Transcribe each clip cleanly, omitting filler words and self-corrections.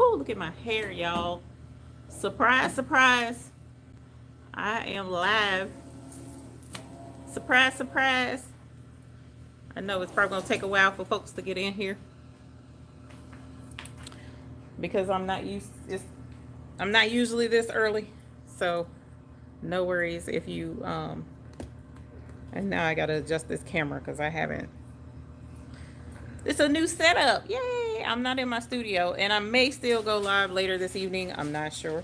Oh, look at my hair, y'all. Surprise, surprise. I am live. Surprise, surprise. I know it's probably going to take a while for folks to get in here because I'm not usually this early. So, no worries if you and now I got to adjust this camera cuz I haven't. It's a new setup. Yay! I'm not in my studio and I may still go live later this evening. I'm not sure.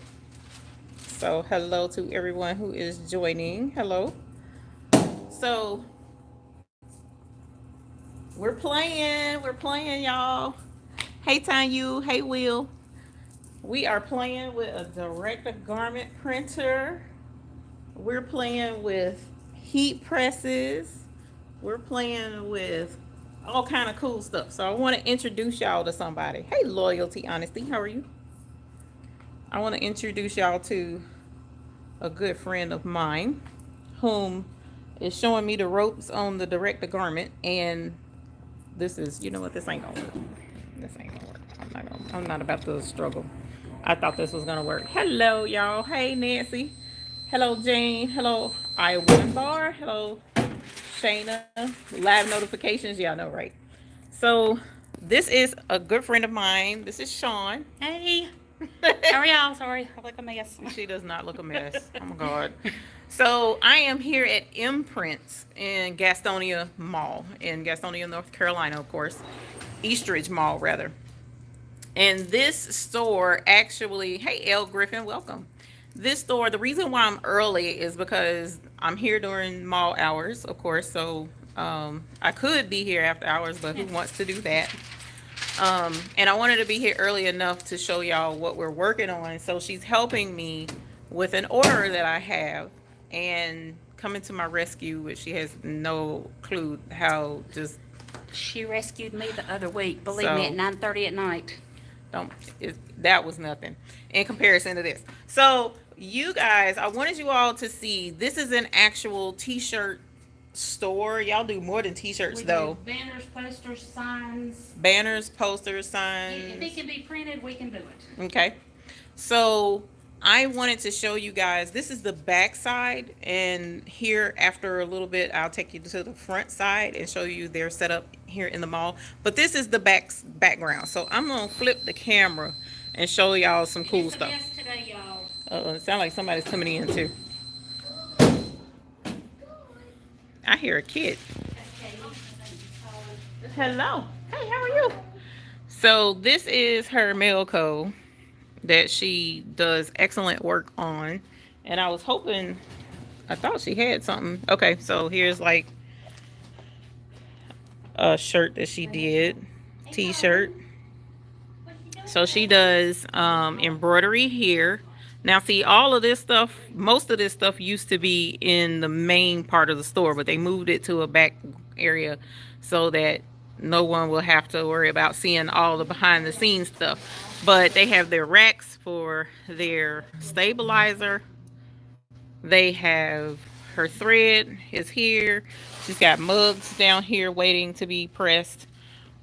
So, hello to everyone who is joining. Hello. So, we're playing, y'all. Hey, Tanya. Hey, Will. We are playing with a direct garment printer. We're playing with heat presses. We're playing with all kind of cool stuff. So I want to introduce y'all to somebody. Hey, Loyalty Honesty, how are you? I want to introduce y'all to a good friend of mine whom is showing me the ropes on the direct garment, and this is, you know what, this ain't gonna work. This ain't gonna work. I'm not about to struggle. I thought this was gonna work. Hello, y'all. Hey, Nancy. Hello, Jane. Hello, I1 Bar. Hello, Shayna. Live notifications, y'all know, right? So, this is a good friend of mine. This is Sean. Hey. How are y'all? Sorry, I look a mess. She does not look a mess. Oh my God. So I am here at Imprints in Gastonia Mall in Gastonia, North Carolina, of course. Eastridge Mall, rather. And this store actually, hey, L. Griffin, welcome. This store, the reason why I'm early is because I'm here during mall hours, of course. So I could be here after hours, but who wants to do that? And I wanted to be here early enough to show y'all what we're working on. So she's helping me with an order that I have and coming to my rescue, which she has no clue how just. She rescued me the other week, believe me, at 9:30 at night. That was nothing in comparison to this. So you guys, I wanted you all to see, this is an actual t-shirt store. Y'all do more than t-shirts, though. Banners, posters, signs. Banners, posters, signs. If it can be printed, we can do it. Okay. So I wanted to show you guys, this is the back side, and here after a little bit I'll take you to the front side and show you their setup here in the mall. But this is the background. So I'm gonna flip the camera and show y'all some cool stuff. Today, y'all. It sounds like somebody's coming in too. I hear a kid. Hello. Hey, how are you? So this is her mail code that she does excellent work on, and I was hoping, I thought she had something. Okay, so here's like a shirt that she did, t-shirt. So she does embroidery here. Now see, all of this stuff, most of this stuff used to be in the main part of the store, but they moved it to a back area so that no one will have to worry about seeing all the behind the scenes stuff. But they have their racks for their stabilizer. They have her thread is here. She's got mugs down here waiting to be pressed.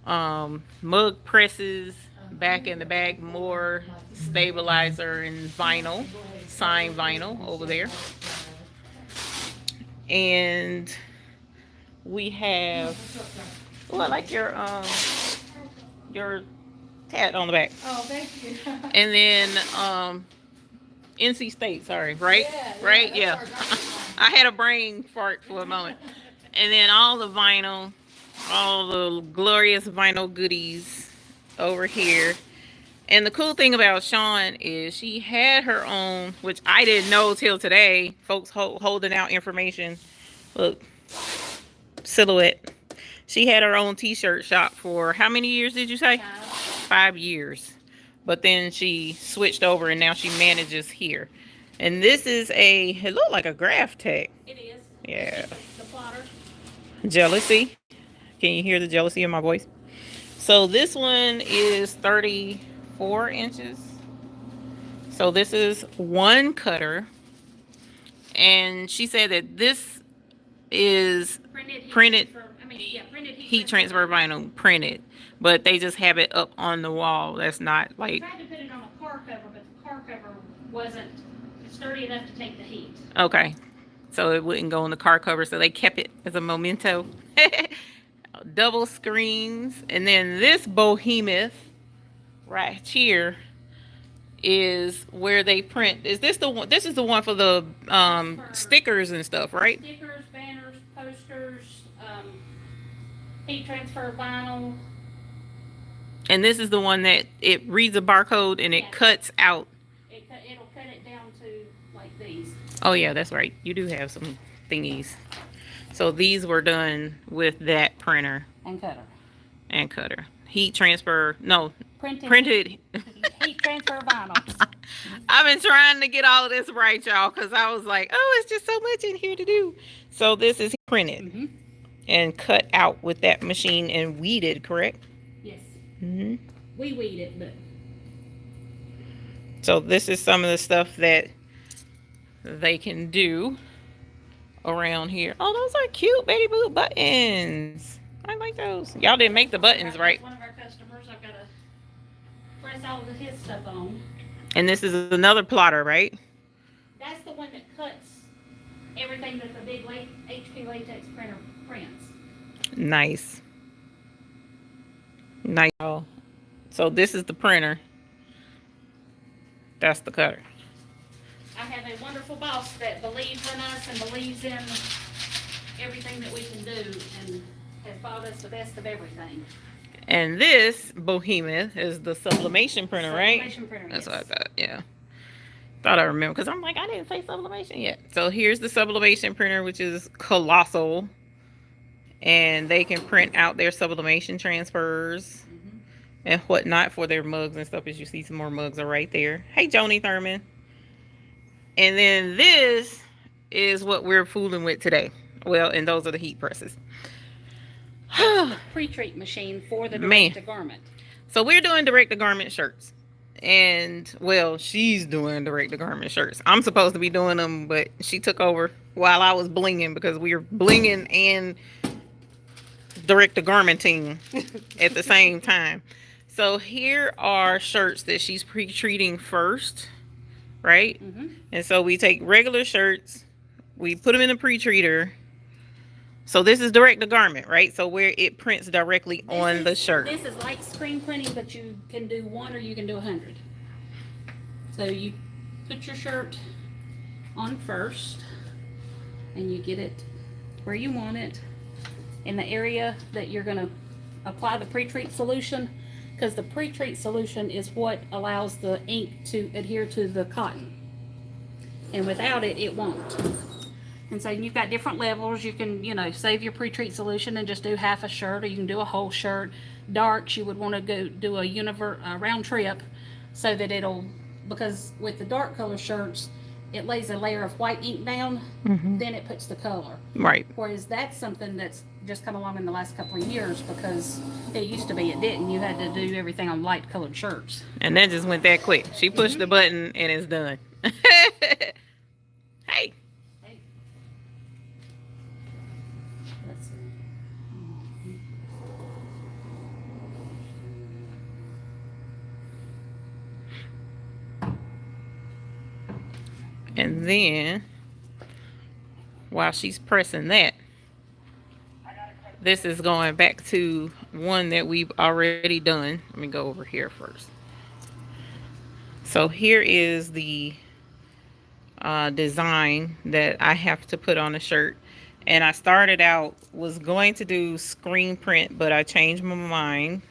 Mug presses back in the back, more stabilizer and vinyl, sign vinyl over there. And we have, oh, I like your tat on the back. Oh, thank you. And then NC State, sorry, right? Right? Yeah. I had a brain fart for a moment. And then all the vinyl, all the glorious vinyl goodies over here. And the cool thing about Sean is she had her own, which I didn't know till today, folks holding out information. Look, silhouette. She had her own t-shirt shop for how many years did you say? 5 years. But then she switched over and now she manages here. And this is it looked like a graph tech. It is. Yeah. The plotter. Jealousy. Can you hear the jealousy in my voice? So this one is 34 inches. So this is one cutter. And she said that this is printed heat transfer vinyl printed. but they just have it up on the wall. That's not We like, tried to put it on a car cover, but the car cover wasn't sturdy enough to take the heat. okay. So it wouldn't go on the car cover, so they kept it as a memento. Double screens. And then this behemoth right here is where they print. Is this the one? This is the one for the stickers and stuff, right? Stickers, banners, posters, heat transfer vinyl. And this is the one that it reads a barcode and it cuts out. It'll cut it down to like these. Oh yeah, that's right. You do have some thingies. So these were done with that printer And cutter. and cutter. Heat transfer, no, Printed. Heat transfer vinyl. I've been trying to get all of this right, y'all, because I was like, oh, it's just so much in here to do. So this is printed and cut out with that machine and weeded, correct? Yes. Mm-hmm. We weed it, but. So this is some of the stuff that they can do around here. Oh, those are cute Betty Boop buttons. I like those. Y'all didn't make the buttons, right? One of our customers, I've got to press all of his stuff on. And this is another plotter, right? That's the one that cuts everything that the big HP latex printer prints. Nice. Nice. So this is the printer. That's the cutter. I have a wonderful boss that believes in us and believes in everything that we can do and has bought us the best of everything. And this behemoth is the sublimation printer, right? Sublimation printer, That's yes. what I thought, yeah. Thought I remember, because I'm like, I didn't say sublimation yet. So here's the sublimation printer, which is colossal. And they can print out their sublimation transfers and whatnot for their mugs and stuff. As you see, some more mugs are right there. Hey, Joni Thurman. And then this is what we're fooling with today. Well, and those are the heat presses. Pre-treat machine for the direct-to-garment. So we're doing direct-to-garment shirts. And, well, she's doing direct-to-garment shirts. I'm supposed to be doing them, but she took over while I was blinging, because we were blinging and direct-to-garmenting at the same time. So here are shirts that she's pre-treating first, right? And so we take regular shirts, we put them in a pre-treater. So this is direct-to-garment, right? So where it prints directly on the shirt. This is like screen printing, but you can do 1 or you can do 100. So you put your shirt on first, and you get it where you want it, in the area that you're going to apply the pre-treat solution, because the pre-treat solution is what allows the ink to adhere to the cotton. And without it, it won't. And so you've got different levels. You can, save your pre-treat solution and just do half a shirt, or you can do a whole shirt. Darks, you would want to go do a round trip, so that because with the dark color shirts, it lays a layer of white ink down, then it puts the color. Right. Whereas that's something that's just come along in the last couple of years, because it used to be it didn't. You had to do everything on light colored shirts. And that just went that quick. She pushed the button and it's done. Hey. Let's see. And then, while she's pressing that, this is going back to one that we've already done. Let me go over here first. So here is the design that I have to put on a shirt. And I started out, was going to do screen print, but I changed my mind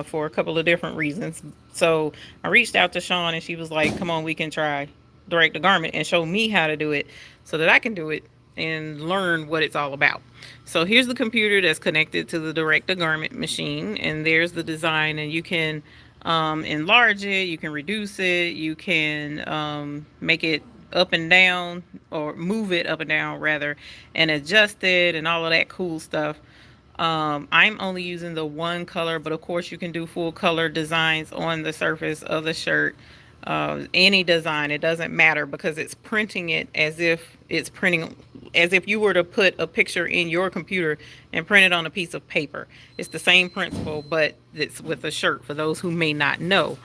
for a couple of different reasons. So I reached out to Sean and she was like, come on, we can try direct-to-garment, and show me how to do it so that I can do it and learn what it's all about. So here's the computer that's connected to the direct-to-garment machine, and there's the design, and you can enlarge it, you can reduce it, you can make it up and down, or move it up and down rather, and adjust it and all of that cool stuff. I'm only using the one color, but of course you can do full color designs on the surface of the shirt. Any design, it doesn't matter, because it's printing it as if it's printing as if you were to put a picture in your computer and print it on a piece of paper. It's the same principle, but it's with a shirt for those who may not know.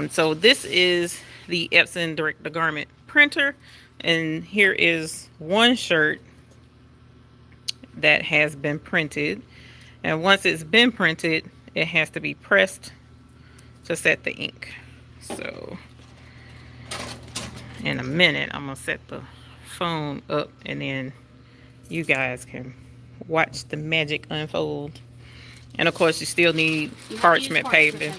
So this is the Epson direct to garment printer, and here is one shirt that has been printed. And once it's been printed, it has to be pressed to set the ink. So in a minute, I'm gonna set the phone up and then you guys can watch the magic unfold. And of course, you still need parchment paper.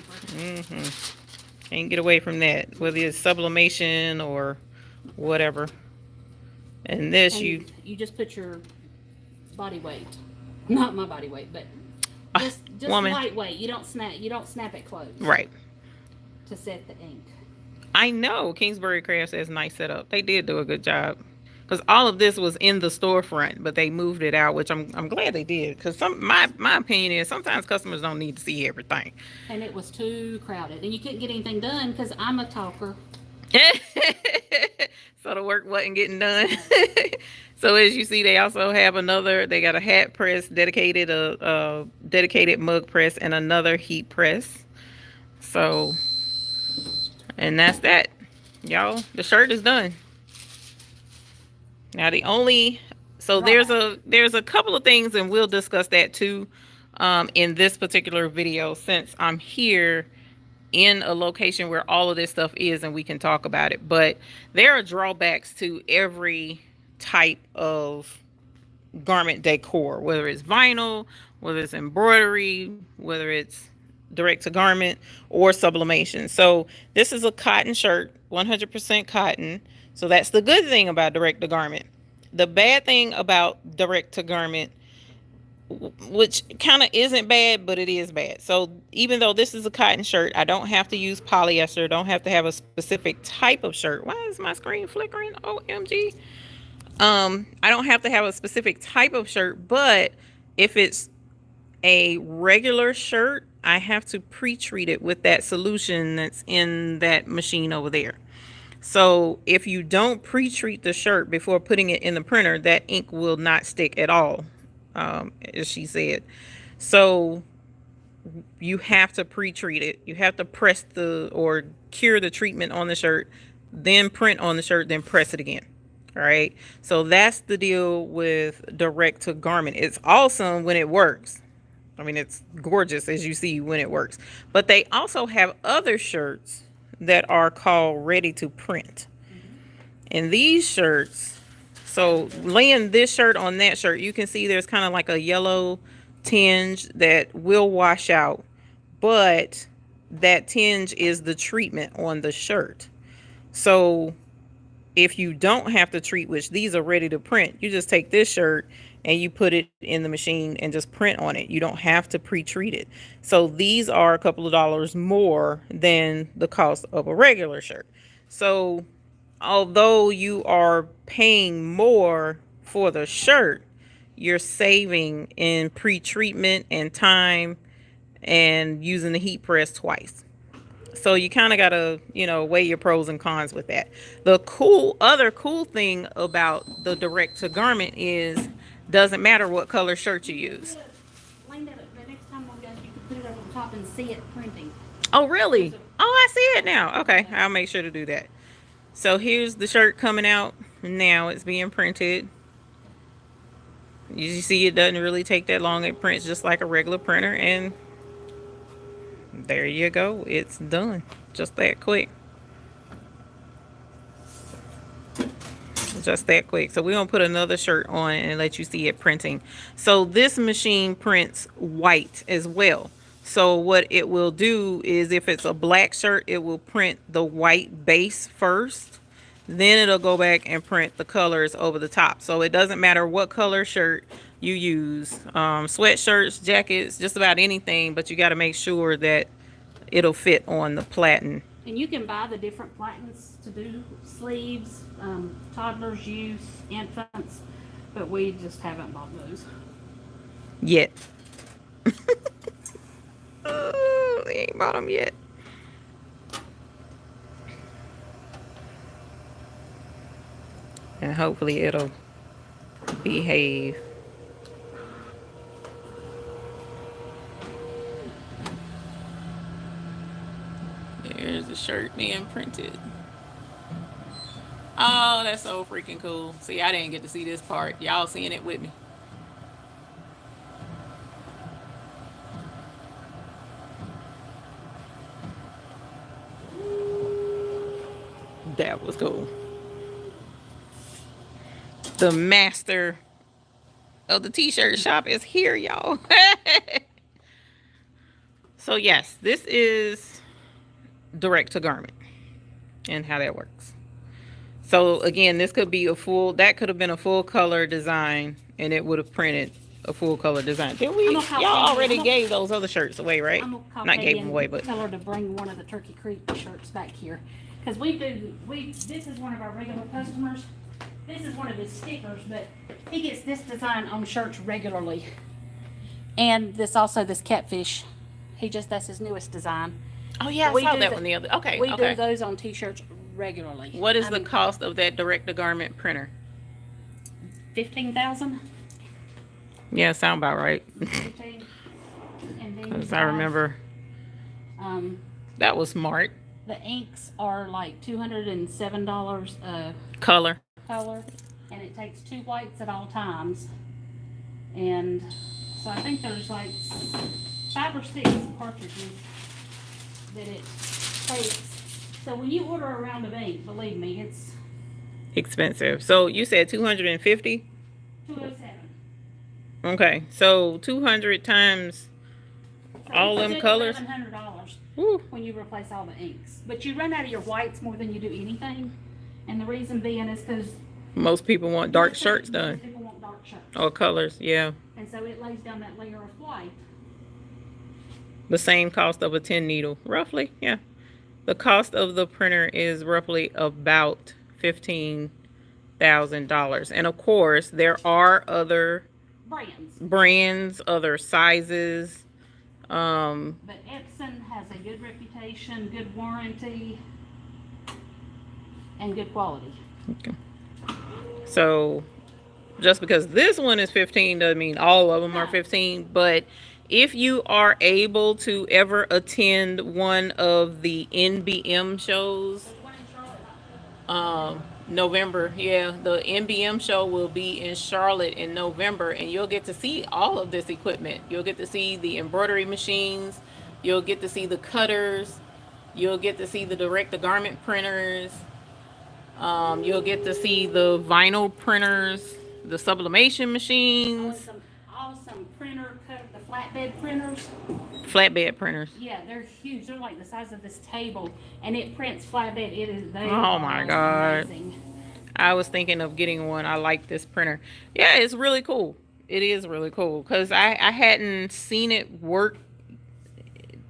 Can't get away from that, whether it's sublimation or whatever. And this, and you just put your body weight, not my body weight, but just lightweight. You don't snap it closed. Right. To set the ink. I know Kingsbury Crafts has nice setup. They did do a good job. Because all of this was in the storefront, but they moved it out, which I'm glad they did. Because my opinion is sometimes customers don't need to see everything. And it was too crowded, and you couldn't get anything done because I'm a talker. So the work wasn't getting done. So as you see, they also have they got a hat press dedicated, a dedicated mug press, and another heat press. So, and that's that, y'all. The shirt is done. Now there's a couple of things, and we'll discuss that too in this particular video, since I'm here in a location where all of this stuff is and we can talk about it. But there are drawbacks to every type of garment decor, whether it's vinyl, whether it's embroidery, whether it's direct to garment or sublimation. So this is a cotton shirt, 100% cotton. So that's the good thing about direct to garment. The bad thing about direct to garment, which kind of isn't bad, but it is bad. So even though this is a cotton shirt, I don't have to use polyester, don't have to have a specific type of shirt. Why is my screen flickering? OMG. I don't have to have a specific type of shirt, but if it's a regular shirt, I have to pre-treat it with that solution that's in that machine over there. So if you don't pre-treat the shirt before putting it in the printer, that ink will not stick at all, as she said. So you have to pre-treat it. You have to press or cure the treatment on the shirt, then print on the shirt, then press it again. All right. So that's the deal with direct to garment. It's awesome when it works. I mean, it's gorgeous as you see when it works. But they also have other shirts that are called ready to print. And these shirts, so laying this shirt on that shirt, you can see there's kind of like a yellow tinge that will wash out, but that tinge is the treatment on the shirt. So if you don't have to treat, which these are ready to print, you just take this shirt and you put it in the machine and just print on it. You don't have to pre-treat it. So these are a couple of dollars more than the cost of a regular shirt. So although you are paying more for the shirt, you're saving in pre-treatment and time and using the heat press twice. So you kind of got to, weigh your pros and cons with that. The other cool thing about the direct to garment is doesn't matter what color shirt you use. The next time we go, you can put it over the top and see it printing. Oh, really? Oh, I see it now. Okay, I'll make sure to do that. So here's the shirt coming out. Now it's being printed. You see, it doesn't really take that long. It prints just like a regular printer, and there you go. It's done. Just that quick. Just that quick. So we're going to put another shirt on and let you see it printing. So this machine prints white as well. So what it will do is, if it's a black shirt, it will print the white base first. Then it'll go back and print the colors over the top. So it doesn't matter what color shirt you use. Sweatshirts, jackets, just about anything. But you got to make sure that it'll fit on the platen. And you can buy the different platens to do sleeves, toddlers use, infants, but we just haven't bought those yet. Oh, they ain't bought them yet. And hopefully it'll Behave. There's the shirt being printed. Oh, that's so freaking cool. See, I didn't get to see this part. Y'all seeing it with me. That was cool. The master of the t-shirt shop is here, y'all. So yes, this is direct to garment and how that works. So again, this could be a full, that could have been a full color design and it would have printed a full color design. Did we? Y'all already gave those other shirts away, right? Not gave them away, but tell her to bring one of the Turkey Creek shirts back here. Because this is one of our regular customers. This is one of his stickers, but he gets this design on shirts regularly. And this catfish. That's his newest design. Oh yeah, I saw that one the other. Okay, we do those on t-shirts regularly. What is the cost of that direct to garment printer? $15,000. Yeah, sound about right. 15. And then Because I remember that was smart. The inks are like $207 a color, and it takes 2 whites at all times. And so I think there's like 5 or 6 cartridges that it takes. So when you order a round of ink, believe me, it's expensive. So you said 250? 207. Okay, so 200 times all them colors. $1,100 Woo. when you replace all the inks. But you run out of your whites more than you do anything. And the reason being is because most people want dark shirts done. People want dark shirts. Or colors, yeah. And so it lays down that layer of white. The same cost of a 10 needle, roughly, yeah. The cost of the printer is roughly about $15,000. And of course, there are other brands, other sizes. But Epson has a good reputation, good warranty, and good quality. Okay. So just because this one is 15 doesn't mean all of them are 15, but if you are able to ever attend one of the NBM shows, November, yeah, the NBM show will be in Charlotte in November, and you'll get to see all of this equipment. You'll get to see the embroidery machines, you'll get to see the cutters, you'll get to see the direct to garment printers, you'll get to see the vinyl printers, the sublimation machines. Awesome printer, the flatbed printers. Flatbed printers. Yeah, they're huge. They're like the size of this table, and it prints flatbed. Oh my God. Amazing. I was thinking of getting one. I like this printer. Yeah, it's really cool. It is really cool because I hadn't seen it work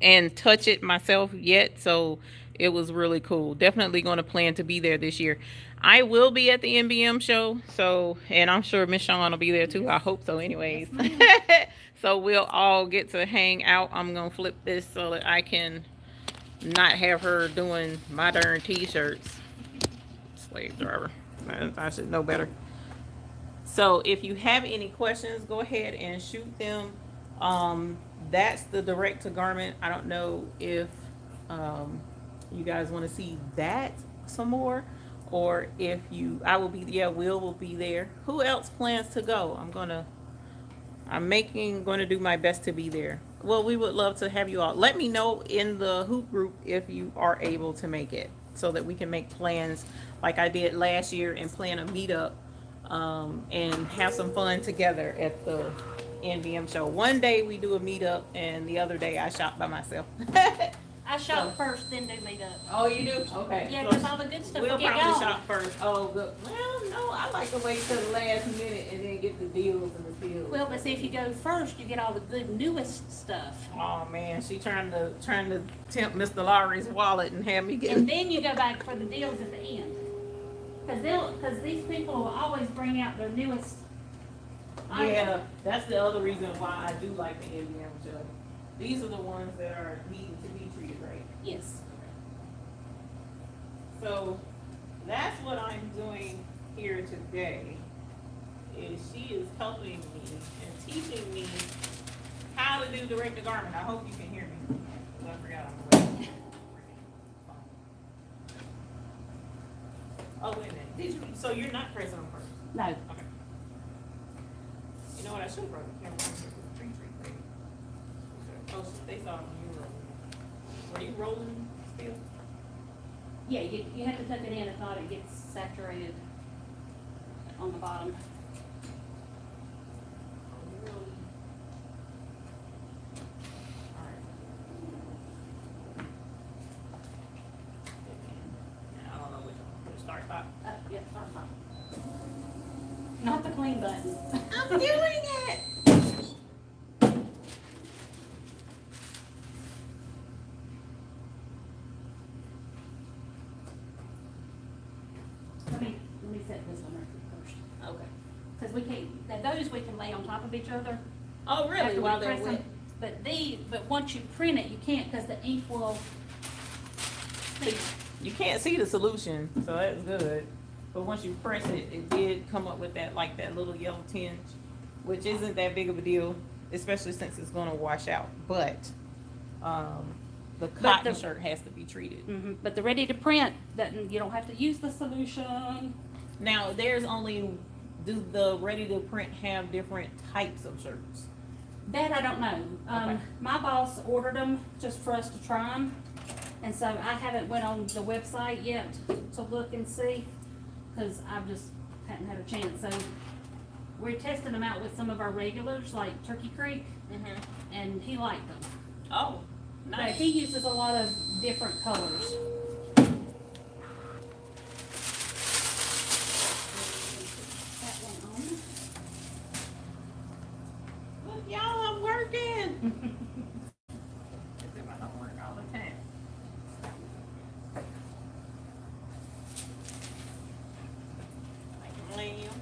and touch it myself yet, so it was really cool. Definitely going to plan to be there this year. I will be at the NBM show, so, and I'm sure Miss Shawn will be there too. I hope so anyways. So we'll all get to hang out. I'm going to flip this so that I can not have her doing my darn t-shirts. Slave driver. I should know better. So if you have any questions, go ahead and shoot them. That's the direct to garment. I don't know if you guys want to see that some more, or if I will be, yeah, Will will be there. Who else plans to go? I'm going to do my best to be there. Well, we would love to have you all. Let me know in the hoop group if you are able to make it, so that we can make plans like I did last year and plan a meetup and have some fun together at the NBM show. One day we do a meetup and the other day I shop by myself. I shop first, then do meetup. Oh, you do? Okay. Yeah, because all the good stuff We'll will get probably gone. shop first. Oh, good. Well, no, I like to wait till the last minute and then get the deals and the deals. Well, but see, if you go first, you get all the good newest stuff. Oh man, she trying to tempt Mr. Lowry's wallet and have me get. And then you go back for the deals at the end. Because these people will always bring out their newest. Yeah, that's the other reason why I do like the NBM show. These are the ones that are needing to be treated right. Yes. So that's what I'm doing here today. Is is she is helping me and teaching me how to do direct to garment. I hope you can hear me. I forgot I'm away. Oh, wait a minute. Did you, so you're not pressing them first? No. Okay. You know what? I should have brought the camera on here with the tree ready. Oh, they saw when you were rolling. Were you rolling still? Yeah, you have to tuck it in if not it gets saturated on the bottom. Yeah, start. Not the clean button. I'm doing it. Let me set this one right first. Okay. Because we can't, those we can lay on top of each other. Oh, really? after we While they're press wet? them. But once you print it, you can't because the ink will stick. You can't see the solution, so that's good. But once you press it, it did come up with that, like that little yellow tinge, which isn't that big of a deal, especially since it's gonna wash out. But, the cotton shirt has to be treated. Mm-hmm. But the ready to print, that you don't have to use the solution. Now, do the ready to print have different types of shirts? That I don't know. Okay. My boss ordered them just for us to try them. And so I haven't went on the website yet to look and see, because I just hadn't had a chance. So we're testing them out with some of our regulars, like Turkey Creek, and he liked them. Oh, But nice. he uses a lot of different colors. That one on. Look, y'all, I'm working. As if I don't work all the time. Like a lamb.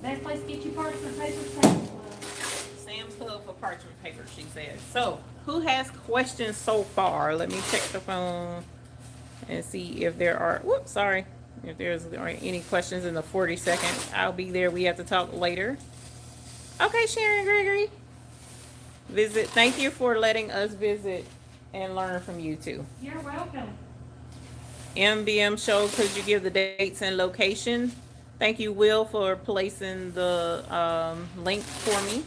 Best place to get you parchment paper, Sam's Club. Sam's Club for parchment paper, she said. So, who has questions so far? Let me check the phone and see if there are, whoops, sorry. If there's any questions in the 40 seconds. I'll be there. We have to talk later. Okay, Sharon Gregory. Thank you for letting us visit and learn from you too. You're welcome. MBM show, could you give the dates and location? Thank you, Will, for placing the link for me.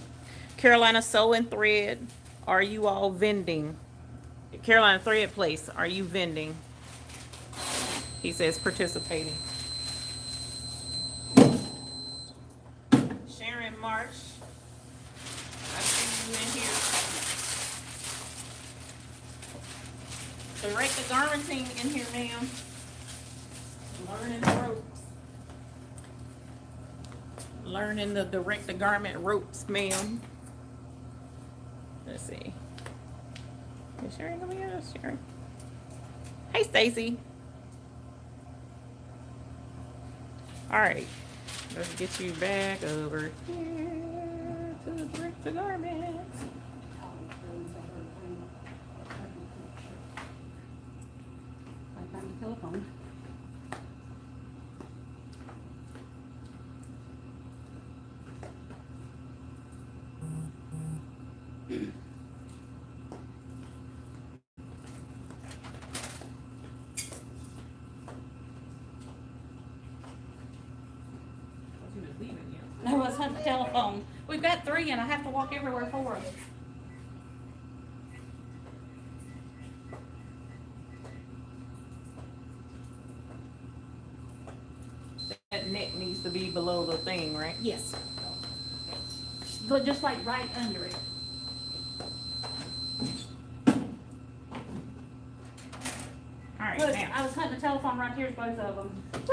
Carolina Sew and Thread, are you all vending? Carolina Thread Place, are you vending? He says participating. Sharon March, I see you in here. Direct the garmenting in here, ma'am. Learning the ropes. Learning the direct the garment ropes, ma'am. Let's see. Is Sharon coming in? Sharon. Hey, Stacy. All right, let's get you back over here to direct the garments. I found the telephone. No, it's not the telephone. We've got 3 and I have to walk everywhere for them. That neck needs to be below the thing, right? Yes. But just like right under it. All right, Look, now. I was hunting the telephone right here's both of them. That's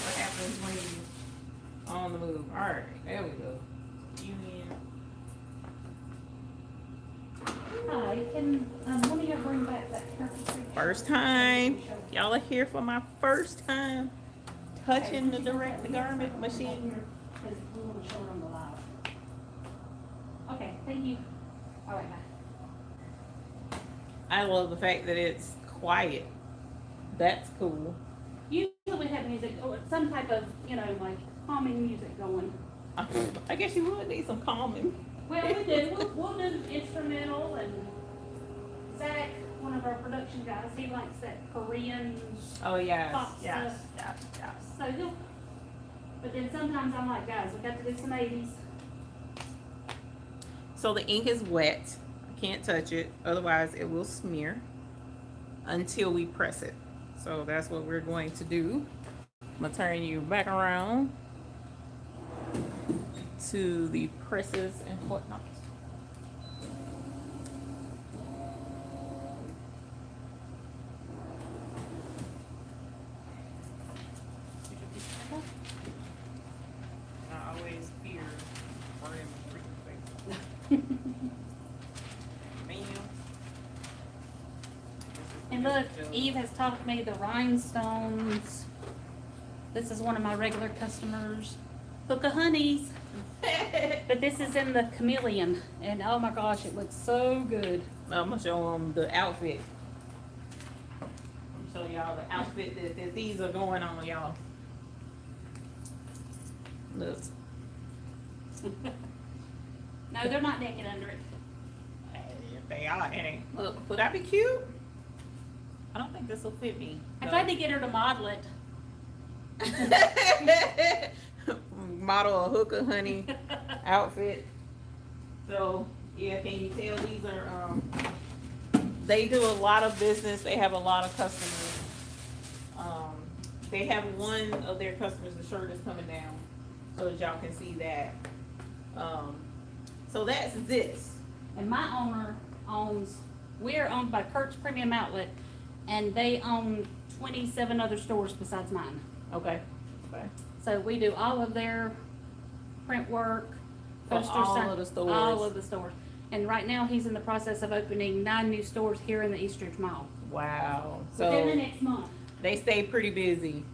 what happens when you're on the move. All right, there we go. Union. Hi, can one of you bring back that Turkey Creek? First time. Y'all are here for my first time touching the direct the garment machine. Because we want to show them the live. Okay, thank you. All right, bye. I love the fact that it's quiet. That's cool. some type of, you know, like calming music going. I guess you would need some calming. Well, we do. We'll do instrumental, and Zach, one of our production guys, he likes that Korean Oh yes, pop yes, stuff. yes. So he'll. But then sometimes I'm like, guys, we got to do some 80s. So the ink is wet. I can't touch it, otherwise it will smear until we press it. So that's what we're going to do. I'm gonna turn you back around to the presses and whatnot. I always fear burning my freaking face. And look, Eve has taught me the Rhinestones. This is one of my regular customers. Book of Honeys. But this is in the chameleon. And oh my gosh, it looks so good. I'm gonna show them the outfit. I'm gonna show y'all the outfit that these are going on, y'all. Look. No, they're not naked under it. If they are, it ain't. Look, would that be cute? I don't think this will fit me. I tried to get her to model it. Model a hooker honey outfit. So yeah, can you tell these are they do a lot of business, they have a lot of customers. They have one of their customers, the shirt is coming down so that y'all can see that. So that's this. And my owner owns, we're owned by Kurt's Premium Outlet, and they own 27 other stores besides mine. Okay. Okay. So we do all of their print work, For poster all sign- of the stores. all of the stores. And right now he's in the process of opening 9 new stores here in the Eastridge Mall. Wow. Within the So next month. they stay pretty busy.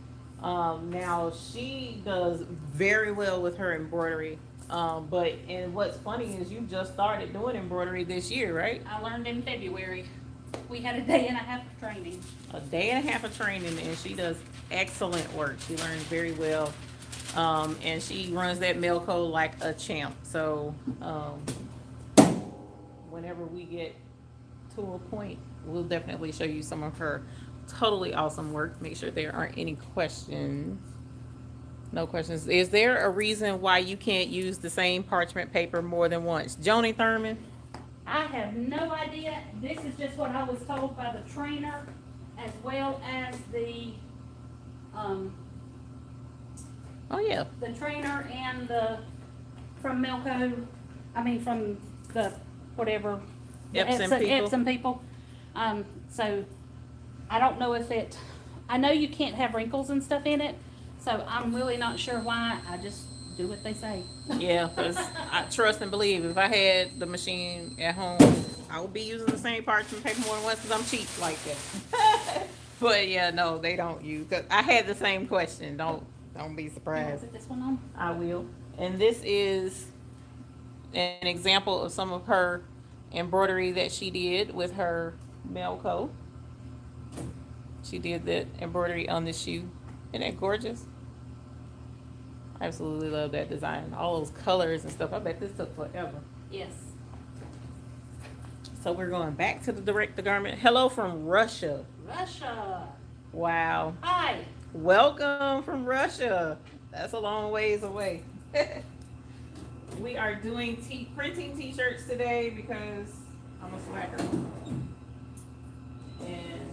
Now she does very well with her embroidery. And what's funny is you just started doing embroidery this year, right? I learned in February. We had a day and a half of training. A day and a half of training, and she does excellent work. She learns very well. And she runs that Melco like a champ. So, whenever we get to a point, we'll definitely show you some of her totally awesome work. Make sure there aren't any questions. No questions. Is there a reason why you can't use the same parchment paper more than once? Joni Thurman? I have no idea. This is just what I was told by the trainer, as well as the Oh yeah. the trainer and the from Melco. I mean from the whatever the Epsom people. Epsom people. So I don't know if it. I know you can't have wrinkles and stuff in it. So I'm really not sure why. I just do what they say. Yeah, because I trust and believe. If I had the machine at home, I would be using the same parchment paper more than once because I'm cheap like that. But yeah, no, they don't use. Cause I had the same question. Don't be You wanna surprised. put this one on? I will. And this is an example of some of her embroidery that she did with her Melco. She did that embroidery on the shoe. Isn't that gorgeous? I absolutely love that design. All those colors and stuff. I bet this took forever. Yes. So we're going back to the direct to garment. Hello from Russia. Russia. Wow. Hi. Welcome from Russia. That's a long ways away. We are doing printing t-shirts today because I'm a slacker. And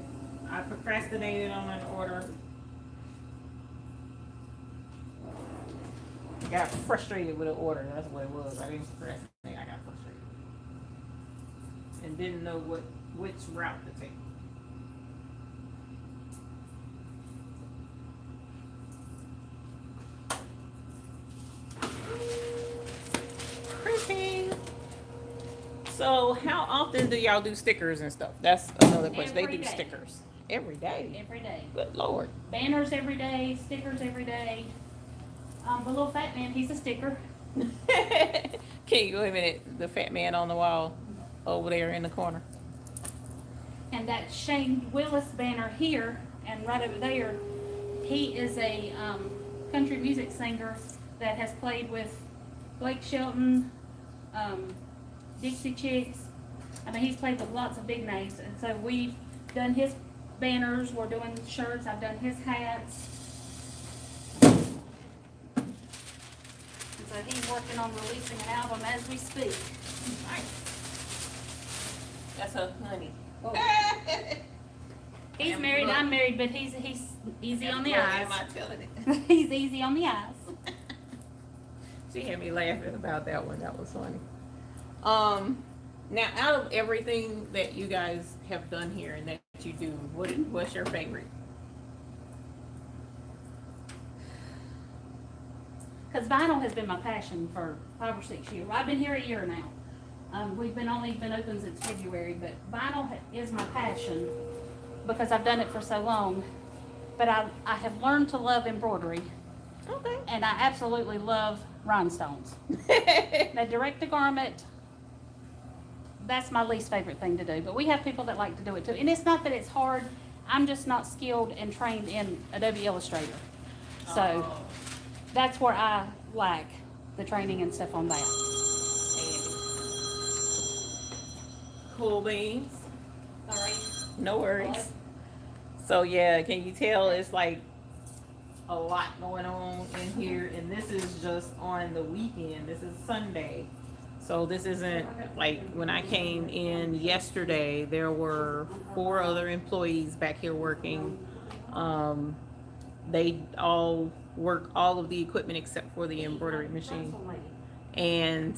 I procrastinated on an order. I got frustrated with an order. That's what it was. I didn't procrastinate. I got frustrated. And didn't know which route to take. Printing. So how often do y'all do stickers and stuff? That's another question. They Every do day. stickers. Every day. Every day. Good Lord. Banners every day, stickers every day. The little fat man, he's a sticker. Can you wait a minute? The fat man on the wall over there in the corner. And that Shane Willis banner here and right over there, he is a country music singer that has played with Blake Shelton, Dixie Chicks. I mean, he's played with lots of big names, and so we've done his banners, we're doing shirts, I've done his hats. And so he's working on releasing an album as we speak. Nice. That's a honey. Oh. He's married, I'm married, but he's easy on the eyes. Am I telling it? He's easy on the eyes. She had me laughing about that one. That was funny. Now, out of everything that you guys have done here and that you do, what's your favorite? Because vinyl has been my passion for 5 or 6 years. I've been here a year now. We've only been open since February, but vinyl is my passion because I've done it for so long. But I have learned to love embroidery. Okay. And I absolutely love rhinestones. Now, direct to garment, that's my least favorite thing to do. But we have people that like to do it too. And it's not that it's hard. I'm just not skilled and trained in Adobe Illustrator. So that's where I lack the training and stuff on that. Cool beans. Sorry. No worries. So yeah, can you tell it's like a lot going on in here, and this is just on the weekend. This is Sunday. So this isn't like when I came in yesterday, there were 4 other employees back here working. They all work all of the equipment except for the embroidery machine. And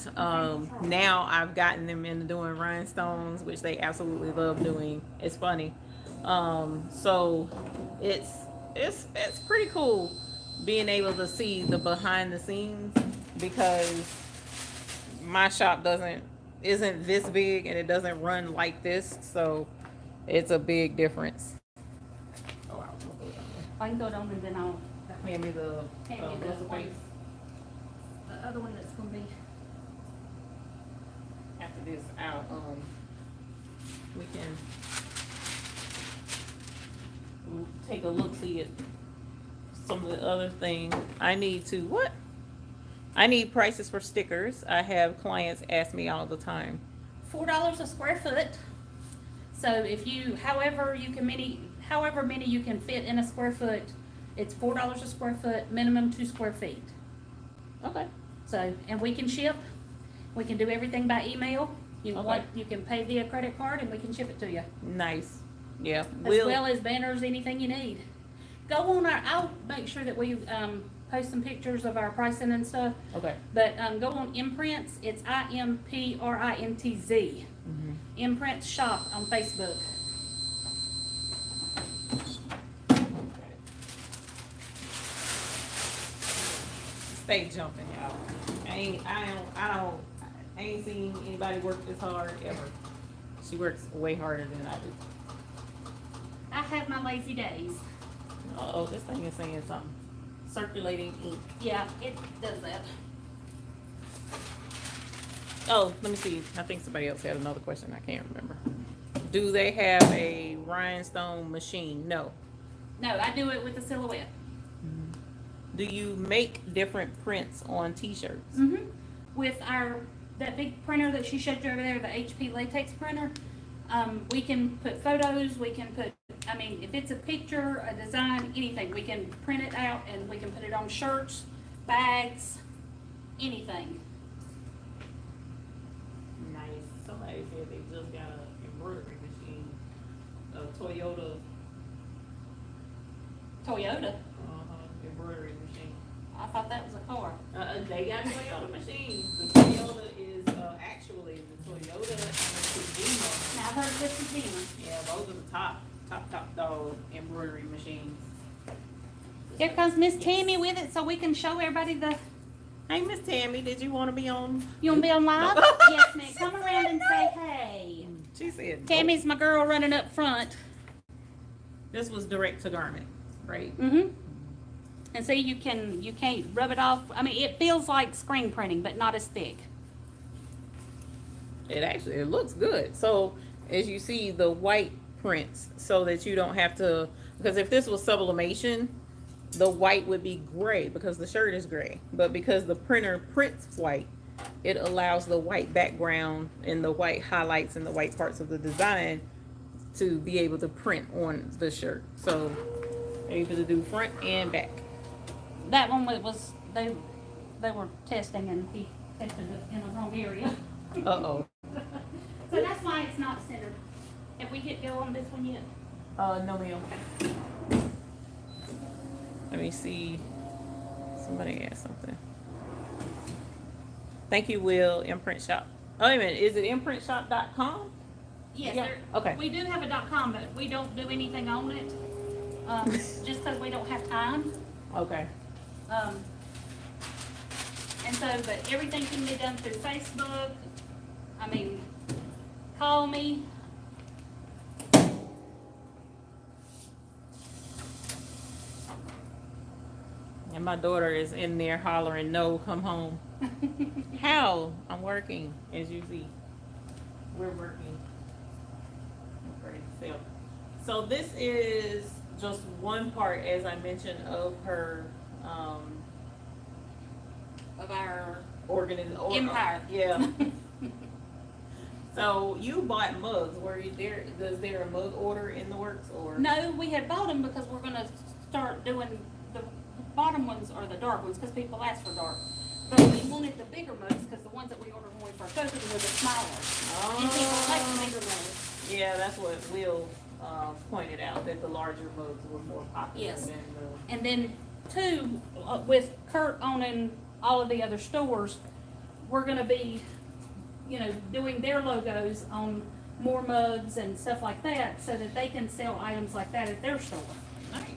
now I've gotten them into doing rhinestones, which they absolutely love doing. It's funny. So it's pretty cool being able to see the behind the scenes, because my shop isn't this big and it doesn't run like this, so it's a big difference. Oh, I can go down and then I'll hand me the hand you the recipe. one. The other one that's gonna be. After this out, we can take a look, see at some of the other things. I need prices for stickers. I have clients ask me all the time. $4 a square foot. So if you, however many you can fit in a square foot, it's $4 a square foot, minimum 2 square feet. Okay. So, and we can ship. We can do everything by email. You Okay. you can pay via credit card and we can ship it to you. Nice. Yeah. As well as banners, anything you need. Go on I'll make sure that we post some pictures of our pricing and stuff. Okay. But go on Imprints. It's IMPRINTZ. Imprints Shop on Facebook. Stay jumping, y'all. I ain't seen anybody work this hard ever. She works way harder than I do. I have my lazy days. Uh-oh, this thing is saying something. Circulating ink. Yeah, it does that. Oh, let me see. I think somebody else had another question. I can't remember. Do they have a rhinestone machine? No. No, I do it with a silhouette. Do you make different prints on t-shirts? With that big printer that she showed you over there, the HP latex printer, we can put photos, we can put, I mean, if it's a picture, a design, anything, we can print it out and we can put it on shirts, bags, anything. Nice. Somebody said they just got an embroidery machine. A Toyota embroidery machine. I thought that was a car. They got Toyota machines. The Toyota is actually the Toyota and the Sublimation. Now I've heard of this Fatima. Yeah, those are the top dog embroidery machines. Here comes Miss Tammy with it so we can show everybody the. Hey, Miss Tammy, did you want to be on? You want to be on live? Yes, ma'am. Come around and say hey. She said. Tammy's my girl running up front. This was direct to garment, right? And see, you can't rub it off. I mean, it feels like screen printing, but not as thick. It looks good. So as you see the white prints, so that you don't have to, because if this was sublimation, the white would be gray because the shirt is gray. But because the printer prints white, it allows the white background and the white highlights and the white parts of the design to be able to print on the shirt. So able to do front and back. That one was they were testing and he tested it in the wrong area. Uh-oh. So that's why it's not centered. Have we hit go on this one yet? No ma'am. Let me see. Somebody asked something. Thank you, Will. Imprint Shop. Oh, wait a minute. Is it imprintshop.com? Yes. Yeah. Okay. We do have a .com, but we don't do anything on it. Just because we don't have time. Okay. And so, but everything can be done through Facebook. I mean, call me. And my daughter is in there hollering, no, come home. How? I'm working, as you see. We're working. So this is just one part, as I mentioned, of her Of our empire. Yeah. So you bought mugs. Were you there? Is there a mug order in the works, or? No, we had bought them because we're gonna start doing the bottom ones or the dark ones because people ask for dark. But we wanted the bigger mugs because the ones that we ordered when we first opened were the smaller. And people like the bigger mugs. Yeah, that's what Will pointed out, that the larger mugs were more popular Yes. than the. And then two, with Kurt owning all of the other stores, we're gonna be, doing their logos on more mugs and stuff like that so that they can sell items like that at their store. Nice.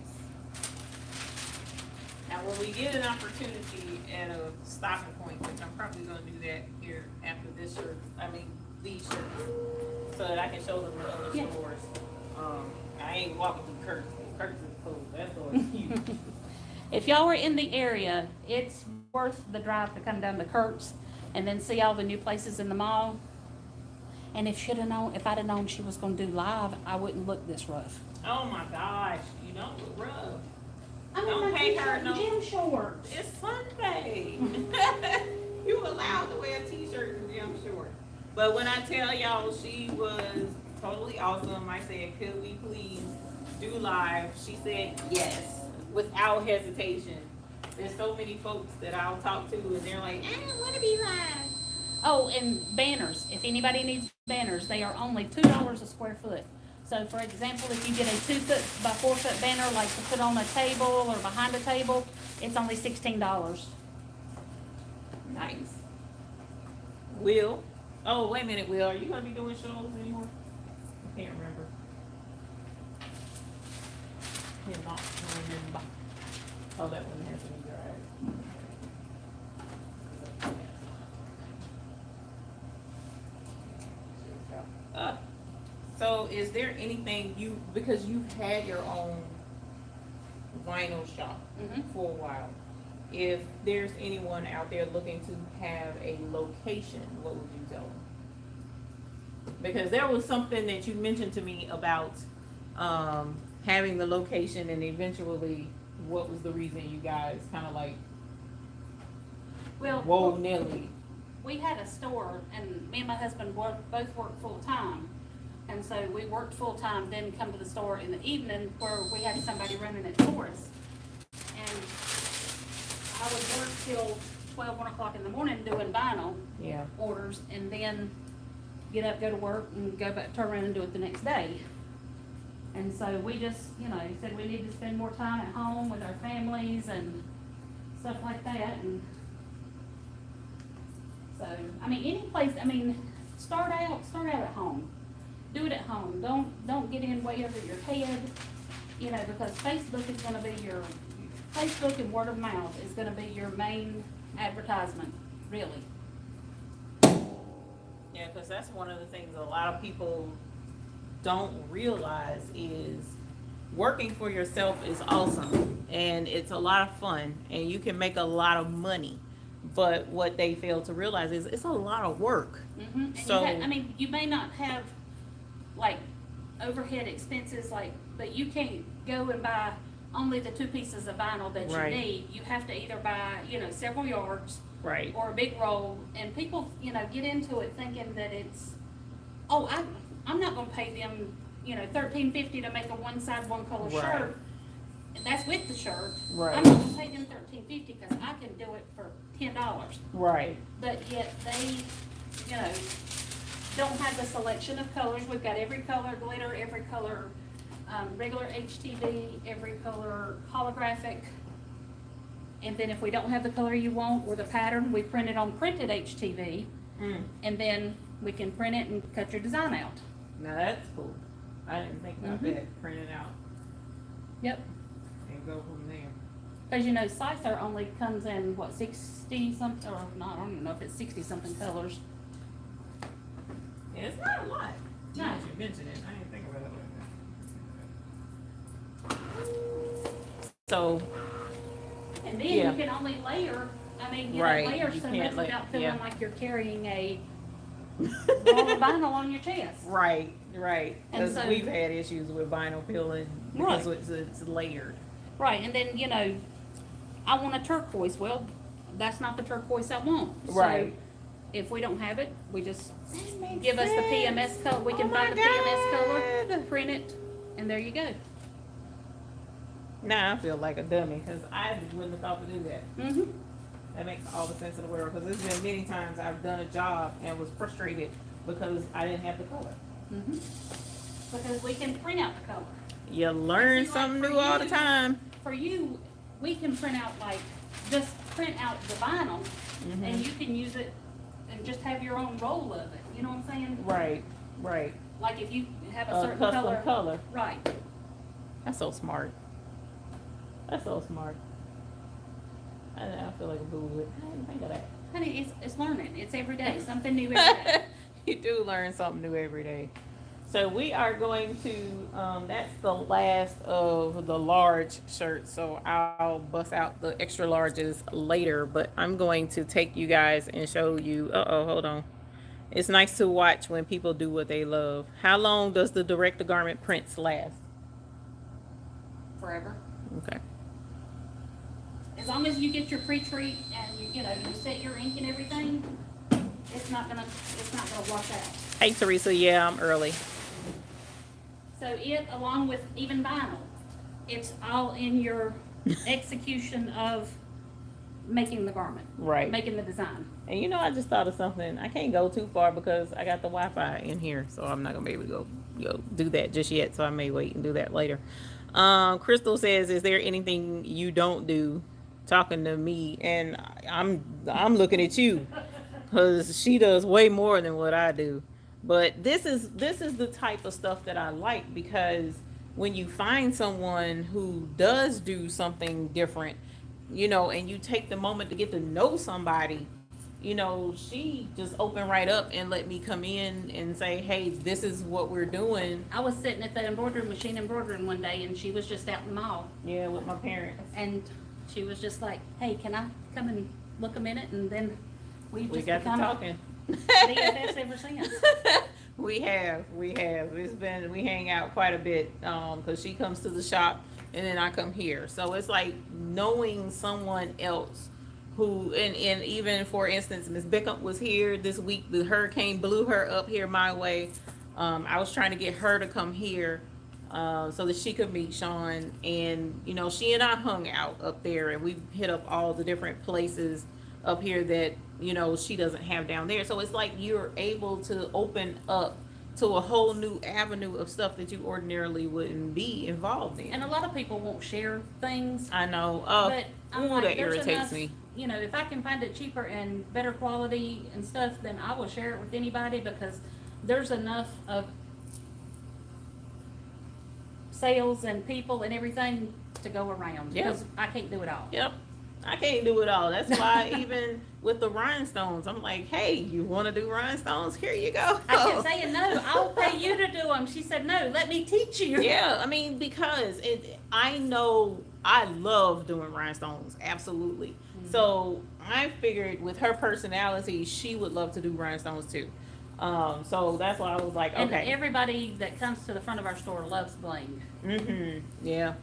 Now, when we get an opportunity at a stopping point, which I'm probably gonna do that here after this shirt, these shirts, so that I can show them the other Yeah. stores. I ain't walking through Kurt's. Kurt's is cool. That store is huge. If y'all are in the area, it's worth the drive to come down to Kurt's and then see all the new places in the mall. And if I'd have known she was gonna do live, I wouldn't look this rough. Oh my gosh, you don't look rough. I'm Don't in my pay her t-shirt and no- gym shorts. It's Sunday. You allowed to wear a t-shirt and gym shorts. But when I tell y'all she was totally awesome, I said, could we please do live? She said yes, without hesitation. There's so many folks that I'll talk to and they're like, I don't want to be live. Oh, and banners. If anybody needs banners, they are only $2 a square foot. So for example, if you get a 2 foot by 4 foot banner, like to put on a table or behind a table, it's only $16. Nice. Will? Oh, wait a minute, Will. Are you going to be doing shows anymore? I can't remember. Cannot remember. Oh, that one has to be right. So is there anything because you've had your own vinyl shop for a while, if there's anyone out there looking to have a location, what would you tell them? Because there was something that you mentioned to me about having the location, and eventually what was the reason you guys kind of like, Well, whoa, Nelly. we had a store and me and my husband both worked full time. And so we worked full time, then come to the store in the evening where we had somebody running it for us. And I would work till 1 o'clock in the morning doing vinyl Yeah. orders and then get up, go to work and go back, turn around and do it the next day. And so we just, said we need to spend more time at home with our families and stuff like that. And so, any place, start out at home. Do it at home. Don't get in way over your head, because Facebook is gonna be Facebook and word of mouth is gonna be your main advertisement, really. Yeah, because that's one of the things a lot of people don't realize is working for yourself is awesome and it's a lot of fun and you can make a lot of money. But what they fail to realize is it's a lot of work. Mm-hmm. So you may not have like overhead expenses, but you can't go and buy only the 2 pieces of vinyl that Right. you need. You have to either buy, several yards Right. or a big roll. And people, get into it thinking that it's, oh, I'm not gonna pay them, $13.50 to make a one side, one color Right. shirt. And that's with the shirt. Right. I'm not gonna pay them $13.50 because I can do it for $10. Right. But yet they, don't have the selection of colors. We've got every color glitter, every color regular HTV, every color holographic. And then if we don't have the color you want or the pattern, we print it on printed HTV. And then we can print it and cut your design out. Now that's cool. I didn't think about that. Print it out Yep. and go from there. Because Scyther only comes in, 60 something, or not, I don't even know if it's 60 something colors. Yeah, it's not a lot. No. Now that you mention it, I didn't think about it like that. So, And then Yeah. you can only layer, Right, layer you so can't much without feeling yeah. like you're carrying a roll of vinyl on your chest. right. And Because so- we've had issues with vinyl peeling because Right. it's layered. Right, and then, I want a turquoise. Well, that's not the turquoise I want. Right. So if we don't have it, we just That makes give us the sense. PMS color. We can Oh buy my the PMS color, God. print it, and there you go. Now I feel like a dummy because I wouldn't have thought to do that. Mm-hmm. That makes all the sense in the world because there's been many times I've done a job and was frustrated because I didn't have the color. Mm-hmm. Because we can print out the color. You learn See, like, something for new all the you- time. For you, we can print out just print out the vinyl, and you can use it and just have your own roll of it. You know what I'm saying? Right. Like if you have a A certain custom color. Right. That's so smart. That's so smart. I feel like a boo. I didn't think of that. Honey, it's learning. It's every day. Something new every day. You do learn something new every day. So we are going to, that's the last of the large shirts. So I'll bust out the extra larges later, but I'm going to take you guys and show you, hold on. It's nice to watch when people do what they love. How long does the direct to garment prints last? Forever. Okay. As long as you get your pre-treat and you set your ink and everything, it's not gonna wash out. Hey Teresa, yeah, I'm early. So it, along with even vinyl, it's all in your execution of making the garment, Right. making the design. And I just thought of something. I can't go too far because I got the Wi-Fi in here, so I'm not gonna be able to go do that just yet. So I may wait and do that later. Crystal says, "Is there anything you don't do?" Talking to me, and I'm looking at you because she does way more than what I do. But this is the type of stuff that I like because when you find someone who does do something different, and you take the moment to get to know somebody, she just opened right up and let me come in and say, hey, this is what we're doing. I was sitting at the embroidery machine embroidering one day, and she was just out in the mall, Yeah, with my parents. and she was just like, "Hey, can I come and look a minute?" And then we We just got to become talking. BFFs ever since. We have. It's been, we hang out quite a bit, because she comes to the shop and then I come here. So it's like knowing someone else who, and even for instance, Miss Bickham was here this week. The hurricane blew her up here my way. I was trying to get her to come here, so that she could meet Sean. And, she and I hung out up there and we hit up all the different places up here that, she doesn't have down there. So it's like you're able to open up to a whole new avenue of stuff that you ordinarily wouldn't be involved in. And a lot of people won't share things, I know. but I'm like, That there's irritates enough, me. if I can find it cheaper and better quality and stuff, then I will share it with anybody, because there's enough of sales and people and everything to go around. Yeah. Because I can't do it all. Yep. I can't do it all. That's why even with the rhinestones, I'm like, hey, you want to do rhinestones? Here you go. I kept saying, no, I'll pay you to do them. She said, no, let me teach you. Yeah, I mean, because I know I love doing rhinestones, absolutely. Mm-hmm. So I figured with her personality, she would love to do rhinestones too. So that's why I was like, And okay. everybody that comes to the front of our store loves bling. Yeah.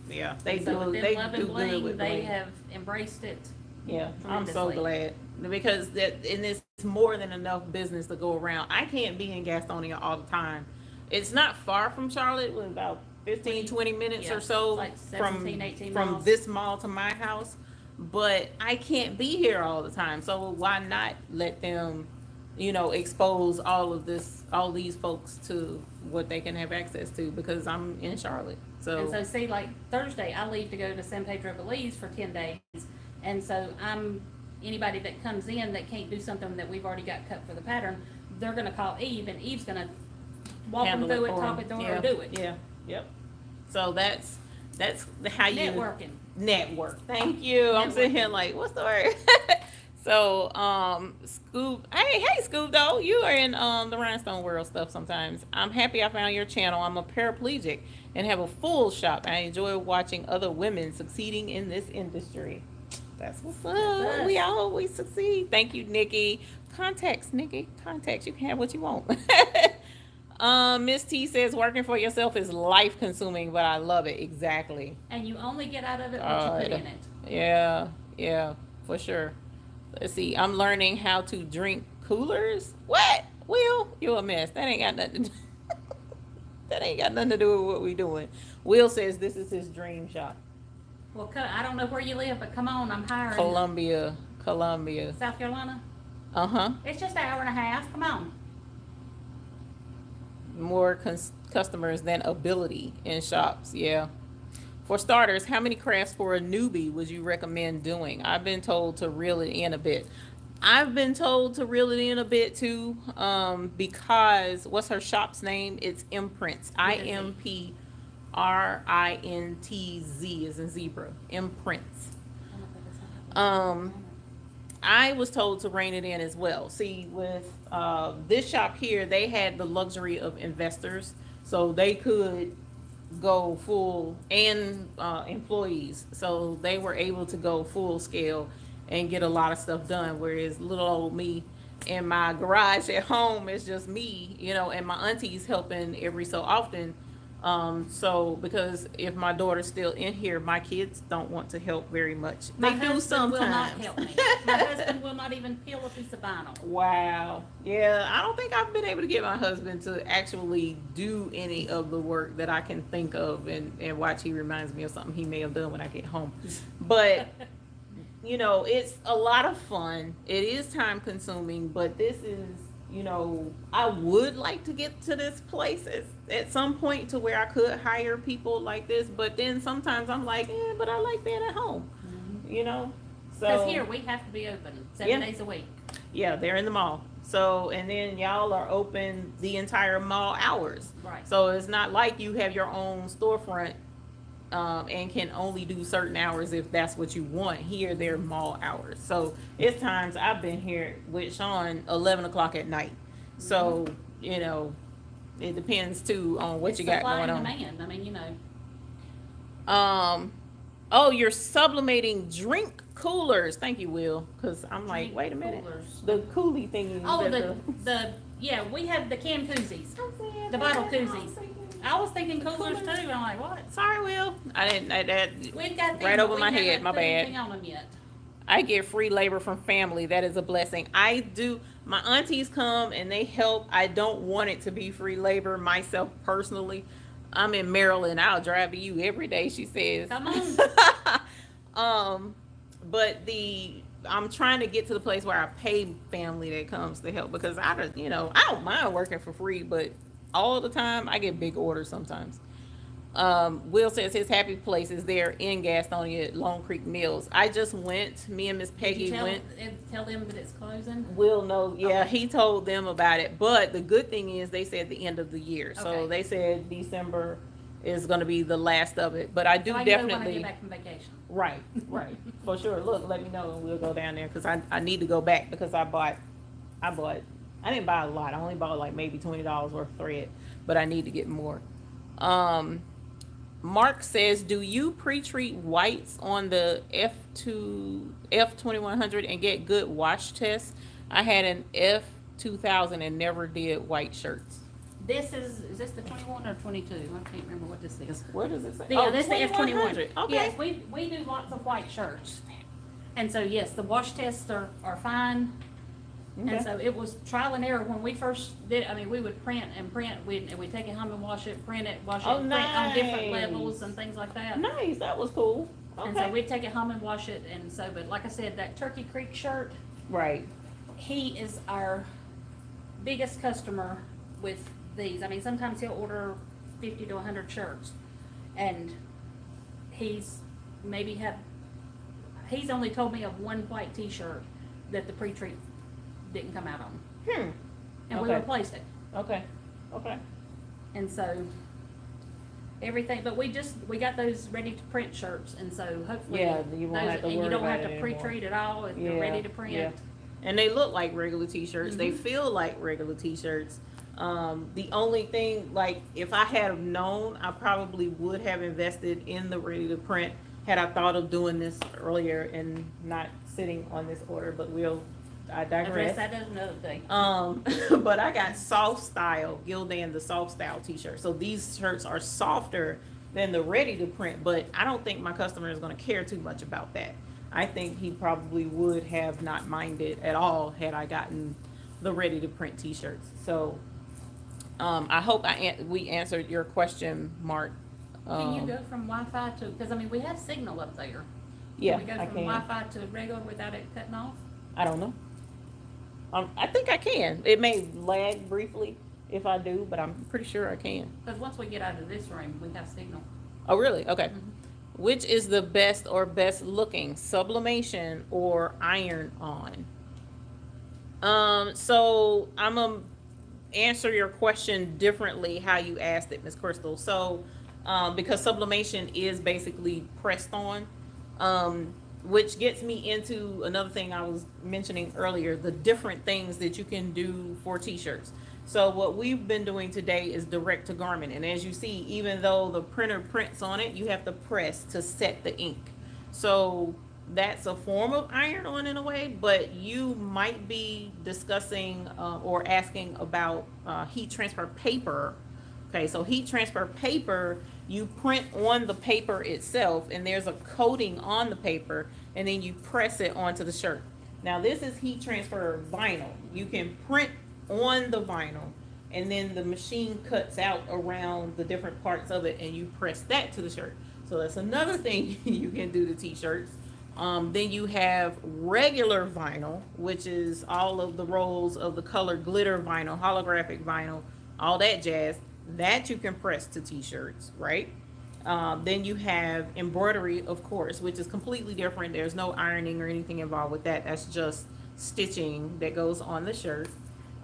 Yeah, they And so do. within They Love do and good Bling, with they bling. have embraced it. Yeah, I'm so Tremendously. glad because that and it's more than enough business to go around. I can't be in Gastonia all the time. It's not far from Charlotte, with about 15, 20 minutes Yeah, or it's so like 17, 18 from miles. this mall to my house. But I can't be here all the time. So why not let them, expose all these folks to what they can have access to because I'm in Charlotte. And So so, see, like Thursday, I leave to go to San Pedro Belize for 10 days. And so, anybody that comes in that can't do something that we've already got cut for the pattern, they're going to call Eve, and Eve's going to walk them handle through it it, for talk 'em. it through it, Yeah, or do it. yeah, yep. So that's how you Networking. network. Thank you. I'm sitting here Networking. like, what's the word? So, Scoop, hey, Scoop, though, you are in the Rhinestone World stuff sometimes. I'm happy I found your channel. I'm a paraplegic and have a full shop. I enjoy watching other women succeeding in this industry. That's what's up. We us. always succeed. Thank you, Nikki. Contacts, Nikki. Contacts. You can have what you want. Miss T says working for yourself is life consuming, but I love it. Exactly. And you only get out of it what you put God. in it. Yeah, yeah, for sure. Let's see. I'm learning how to drink coolers. What? Will, you a mess. That ain't got nothing to do. That ain't got nothing to do with what we doing. Will says this is his dream shop. Well, I don't know where you live, but come on, I'm hiring. Columbia, Columbia. South Carolina? Uh-huh. It's just an hour and a half. Come on. More customers than ability in shops. Yeah. For starters, how many crafts for a newbie would you recommend doing? I've been told to reel it in a bit. I've been told to reel it in a bit too, because what's her shop's name? It's Imprints. IMPRINTZ is in zebra. Imprints. I don't think it's Um, I was told to rein it in as well. See, with this shop here, they had the luxury of investors, so they could go full and employees, so they were able to go full scale and get a lot of stuff done. Whereas little old me in my garage at home is just me, and my auntie's helping every so often. So because if my daughter's still in here, my kids don't want to help very much. My They do husband will not sometimes. help me. My husband will not even peel a piece of vinyl. Wow. Yeah, I don't think I've been able to get my husband to actually do any of the work that I can think of and watch. He reminds me of something he may have done when I get home. But, it's a lot of fun. It is time consuming, but this is, I would like to get to this place at some point to where I could hire people like this. But then sometimes I'm like, but I like being at home, So Because here, we have to be open 7 days a week. yeah, they're in the mall. So, and then y'all are open the entire mall hours. Right. So it's not like you have your own storefront, and can only do certain hours if that's what you want. Here, they're mall hours. So it's times I've been here with Sean 11 o'clock at night. So, it depends too on what It's you got supply going and on. demand. I mean, Oh, you're sublimating drink coolers. Thank you, Will. Because I'm like, Drink wait a minute. coolers. The coolie thingy. Oh, that yeah, we have the can koozies. the The bottle koozies. I was thinking coolers too. I'm like, what? Sorry, Will. I didn't. That We've got them, right but over we my haven't head. My put bad. anything on them yet. I get free labor from family. That is a blessing. I do. My aunties come and they help. I don't want it to be free labor myself personally. I'm in Maryland. I'll drive to you every day, she says. Come on. But I'm trying to get to the place where I pay family that comes to help because I don't mind working for free, but all the time I get big orders sometimes. Will says his happy place is there in Gastonia at Long Creek Mills. I just went. Me and Miss Did Peggy you went. tell them that it's closing? Will knows. Yeah, Okay. he told them about it. But the good thing is they said the end of the year. So Okay. they said December is going to be the last of it. But I do So I know when I definitely. get back from vacation. Right, for sure. Look, let me know and we'll go down there because I need to go back because I didn't buy a lot. I only bought like maybe $20 worth of thread, but I need to get more. Mark says, do you pre-treat whites on the F2100 and get good wash tests? I had an F2000 and never did white shirts. This is this the 21 or 22? I can't remember what this is. What does it say? Yeah, this is the F21. 2100. Okay. Yes, we do lots of white shirts. And so, yes, the wash tests are fine. Okay. And so it was trial and error when we first did. I mean, we would print, we'd take it home and wash it, print it, wash it, Oh, print on different nice. levels and things like that. Nice. That was cool. Okay. And so we'd take it home and wash it. And so, but like I said, that Turkey Creek shirt, Right. he is our biggest customer with these. I mean, sometimes he'll order 50 to 100 shirts, and he's only told me of one white T-shirt that the pre-treat didn't come out on, and we Okay. replaced it. Okay. Okay. And so everything, but we got those ready to print shirts, and so hopefully Yeah, you won't have to and worry you don't about have it to pre-treat at all if they're Yeah, ready to print. yeah. And they look like regular T-shirts. They Mhm. feel like regular T-shirts. The only thing, like, if I had have known, I probably would have invested in the ready to print had I thought of doing this earlier and not sitting on this order. But I Address digress. that as another thing. But I got soft style, Gildan, the soft style T-shirt. So these shirts are softer than the ready to print, but I don't think my customer is going to care too much about that. I think he probably would have not minded at all had I gotten the ready to print T-shirts. So I hope we answered your question, Mark. Can you go from Wi-Fi to, because I mean, we have signal up there. Yeah, Can we go I from can. Wi-Fi to regular without it cutting off? I don't know. I think I can. It may lag briefly if I do, but I'm pretty sure I can. Because once we get out of this room, we have signal. Oh, really? Okay. Mhm. Which is the best or best looking, sublimation or iron on? So I'm gonna answer your question differently how you asked it, Miss Crystal. So, because sublimation is basically pressed on, which gets me into another thing I was mentioning earlier, the different things that you can do for t-shirts. So what we've been doing today is direct to garment. And as you see, even though the printer prints on it, you have to press to set the ink. So that's a form of iron on in a way, but you might be discussing or asking about heat transfer paper. Okay, so heat transfer paper, you print on the paper itself, and there's a coating on the paper, and then you press it onto the shirt. Now this is heat transfer vinyl. You can print on the vinyl, and then the machine cuts out around the different parts of it, and you press that to the shirt. So that's another thing you can do to t-shirts. Then you have regular vinyl, which is all of the rolls of the colored glitter vinyl, holographic vinyl, all that jazz. That you can press to t-shirts, right? Then you have embroidery, of course, which is completely different. There's no ironing or anything involved with that. That's just stitching that goes on the shirt.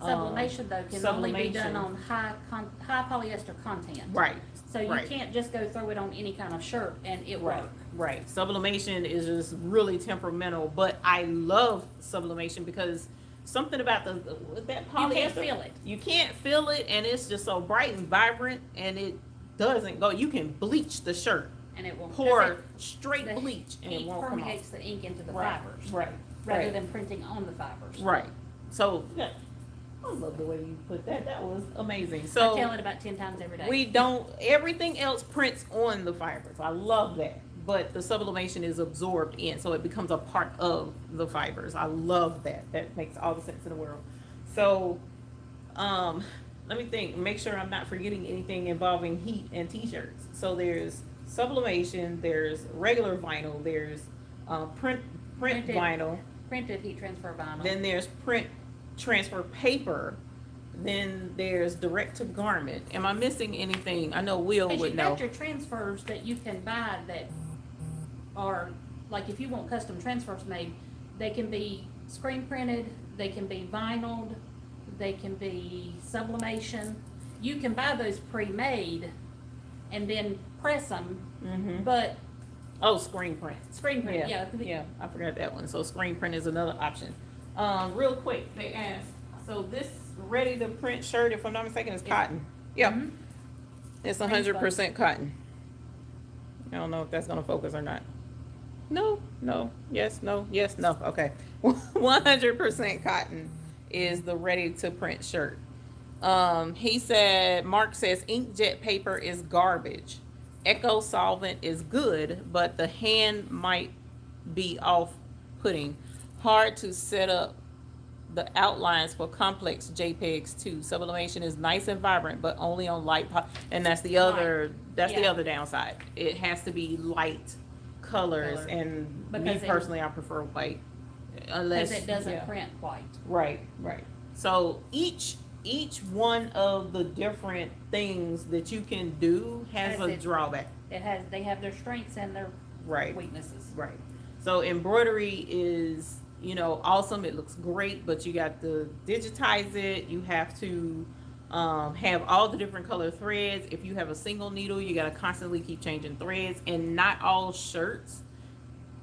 Sublimation though can only be done sublimation. on high polyester content. Right. So you right. can't just go throw it on any kind of shirt and it Right, work. right. Sublimation is just really temperamental, but I love sublimation because something about that polyester. You can't feel it. You can't feel it, and it's just so bright and vibrant, and it doesn't go. You can bleach the shirt, And it won't. pour because straight the bleach, and it heat won't come off. permeates the ink into the Right, fibers. right, Rather right. than printing on the fibers. Right. So yeah, I love the way you put that. That was amazing. I So tell it about 10 times every day. we don't, everything else prints on the fibers. I love that. But the sublimation is absorbed in, so it becomes a part of the fibers. I love that. That makes all the sense in the world. So, let me think, make sure I'm not forgetting anything involving heat and t-shirts. So there's sublimation, there's regular vinyl, there's print Printed. vinyl, Printed heat transfer vinyl. then there's print transfer paper, then there's direct to garment. Am I missing anything? I know Will Because would you've know. got your transfers that you can buy that are, like if you want custom transfers made, they can be screen printed, they can be vinyled, they can be sublimation. You can buy those pre-made and then press them, Mm-hmm. but Oh, screen print. screen print, yeah. Yeah, I forgot that one. So screen print is another option. Real quick, they asked, so this ready to print shirt, if I'm not mistaken, is cotton. Yeah, Mhm. it's Green 100% cotton. I don't know if that's gonna focus or not. No, yes, no. Okay. 100% cotton is the ready to print shirt. He said, Mark says inkjet paper is garbage. Echo solvent is good, but the hand might be off putting. Hard to set up the outlines for complex JPEGs too. Sublimation is nice and vibrant, but only on and that's the other the Yeah. other downside. It has to be light colors, Color. and me Because personally, I prefer white. Unless Because it doesn't yeah. print white. Right, right. So each one of the different things that you can do has Has a its- drawback. They have their strengths and their Right. weaknesses. Right. So embroidery is, awesome. It looks great, but you got to digitize it. You have to have all the different color threads. If you have a single needle, you got to constantly keep changing threads, and not all shirts.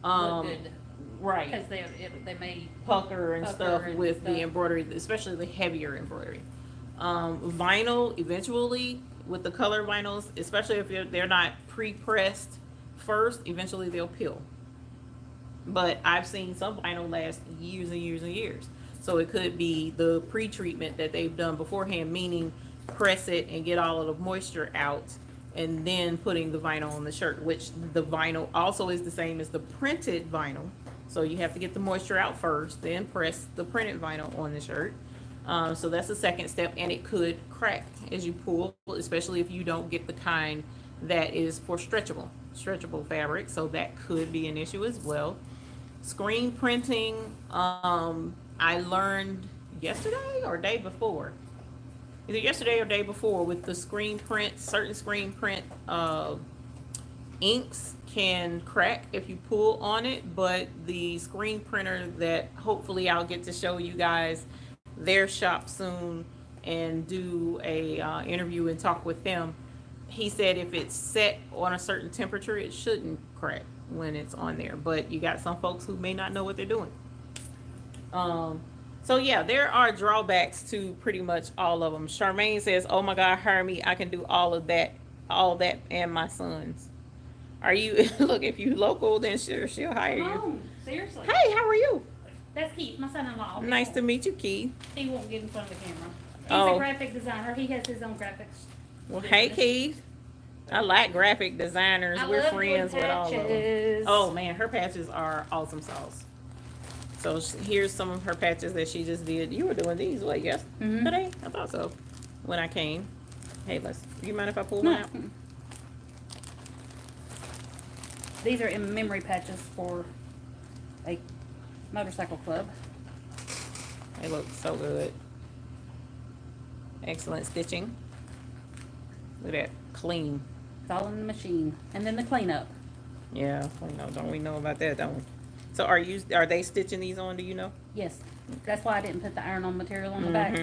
Look good. Right. Because they may Pucker and stuff and with stuff. the embroidery, especially the heavier embroidery. Vinyl, eventually, with the color vinyls, especially if they're not pre-pressed first, eventually they'll peel. But I've seen some vinyl last years and years and years. So it could be the pre-treatment that they've done beforehand, meaning press it and get all of the moisture out, and then putting the vinyl on the shirt, which the vinyl also is the same as the printed vinyl. So you have to get the moisture out first, then press the printed vinyl on the shirt. So that's the second step, and it could crack as you pull, especially if you don't get the kind that is for stretchable fabric. So that could be an issue as well. Screen printing, I learned yesterday or day before. Either yesterday or day before with the screen print, certain screen print inks can crack if you pull on it, but the screen printer that hopefully I'll get to show you guys their shop soon and do a interview and talk with them. He said if it's set on a certain temperature, it shouldn't crack when it's on there, but you got some folks who may not know what they're doing. So yeah, there are drawbacks to pretty much all of them. Charmaine says, "Oh my God, hire me! I can do all that, and my sons." Are you look? If you local, then she'll hire you. Oh, seriously. Hey, how are you? That's Keith, my son-in-law. Nice to meet you, Keith. He won't get in front of the camera. He's Oh. a graphic designer. He has his own graphics. Well, hey, Keith. I like graphic designers. I We're love friends doing with all of them. patches. Oh man, her patches are awesome sauce. So here's some of her patches that she just did. You were doing these, what, yesterday? I thought so. When I came. Hey, you mind if I pull one out? These are in memory patches for a motorcycle club. They look so good. Excellent stitching. Look at that, clean. It's all in the machine. And then the cleanup. Yeah, don't we know about that, don't we? So are they stitching these on, do you know? Yes. That's why I didn't put the iron-on material on the back.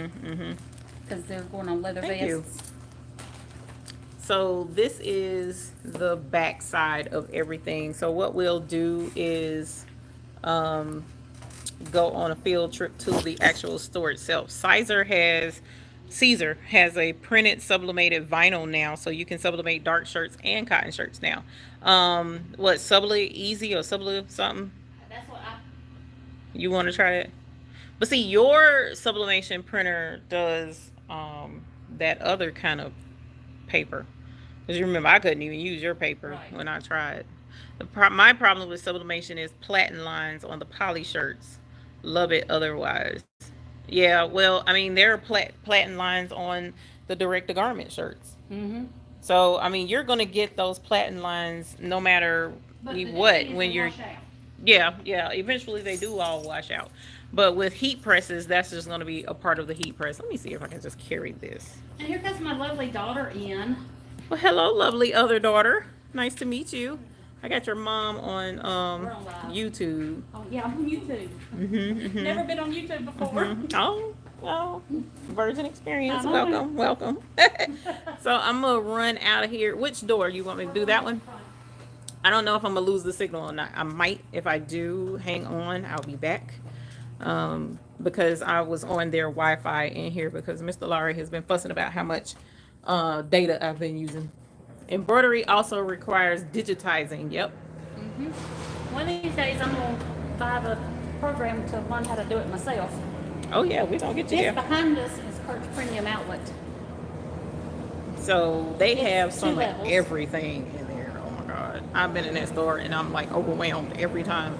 Because they're going on leather Thank vests. you. So this is the back side of everything. So what we'll do is go on a field trip to the actual store itself. Caesar has a printed sublimated vinyl now, so you can sublimate dark shirts and cotton shirts now. What, Subli Easy or Subli something? That's what I... You want to try it? But see, your sublimation printer does that other kind of paper. Because you remember, I couldn't even use your paper Right. when I tried. My problem with sublimation is platen lines on the poly shirts. Love it otherwise. Yeah, well, I mean, there are platen lines on the direct-to-garment shirts. Mm-hmm. So, I mean, you're going to get those platen lines no matter what when you're... Yeah, eventually they do all wash out. But with heat presses, that's just going to be a part of the heat press. Let me see if I can just carry this. And here comes my lovely daughter in. Well, hello, lovely other daughter. Nice to meet you. I got your mom on We're on live. YouTube. Oh, yeah, I'm on YouTube. Never been on YouTube before. Oh, well, virgin experience. I know. Welcome. So I'm going to run out of here. Which door? You want me to do that one? I don't know if I'm going to lose the signal or not. I might. If I do, hang on. I'll be back. Because I was on their Wi-Fi in here because Mr. Laurie has been fussing about how much data I've been using. Embroidery also requires digitizing. Yep. One of these days, I'm going to have a program to learn how to do it myself. Oh yeah, we don't get you This there. behind us is Perch Premium Outlet. So they have It's some two of levels. everything in there. Oh my God. I've been in that store and I'm like overwhelmed every time.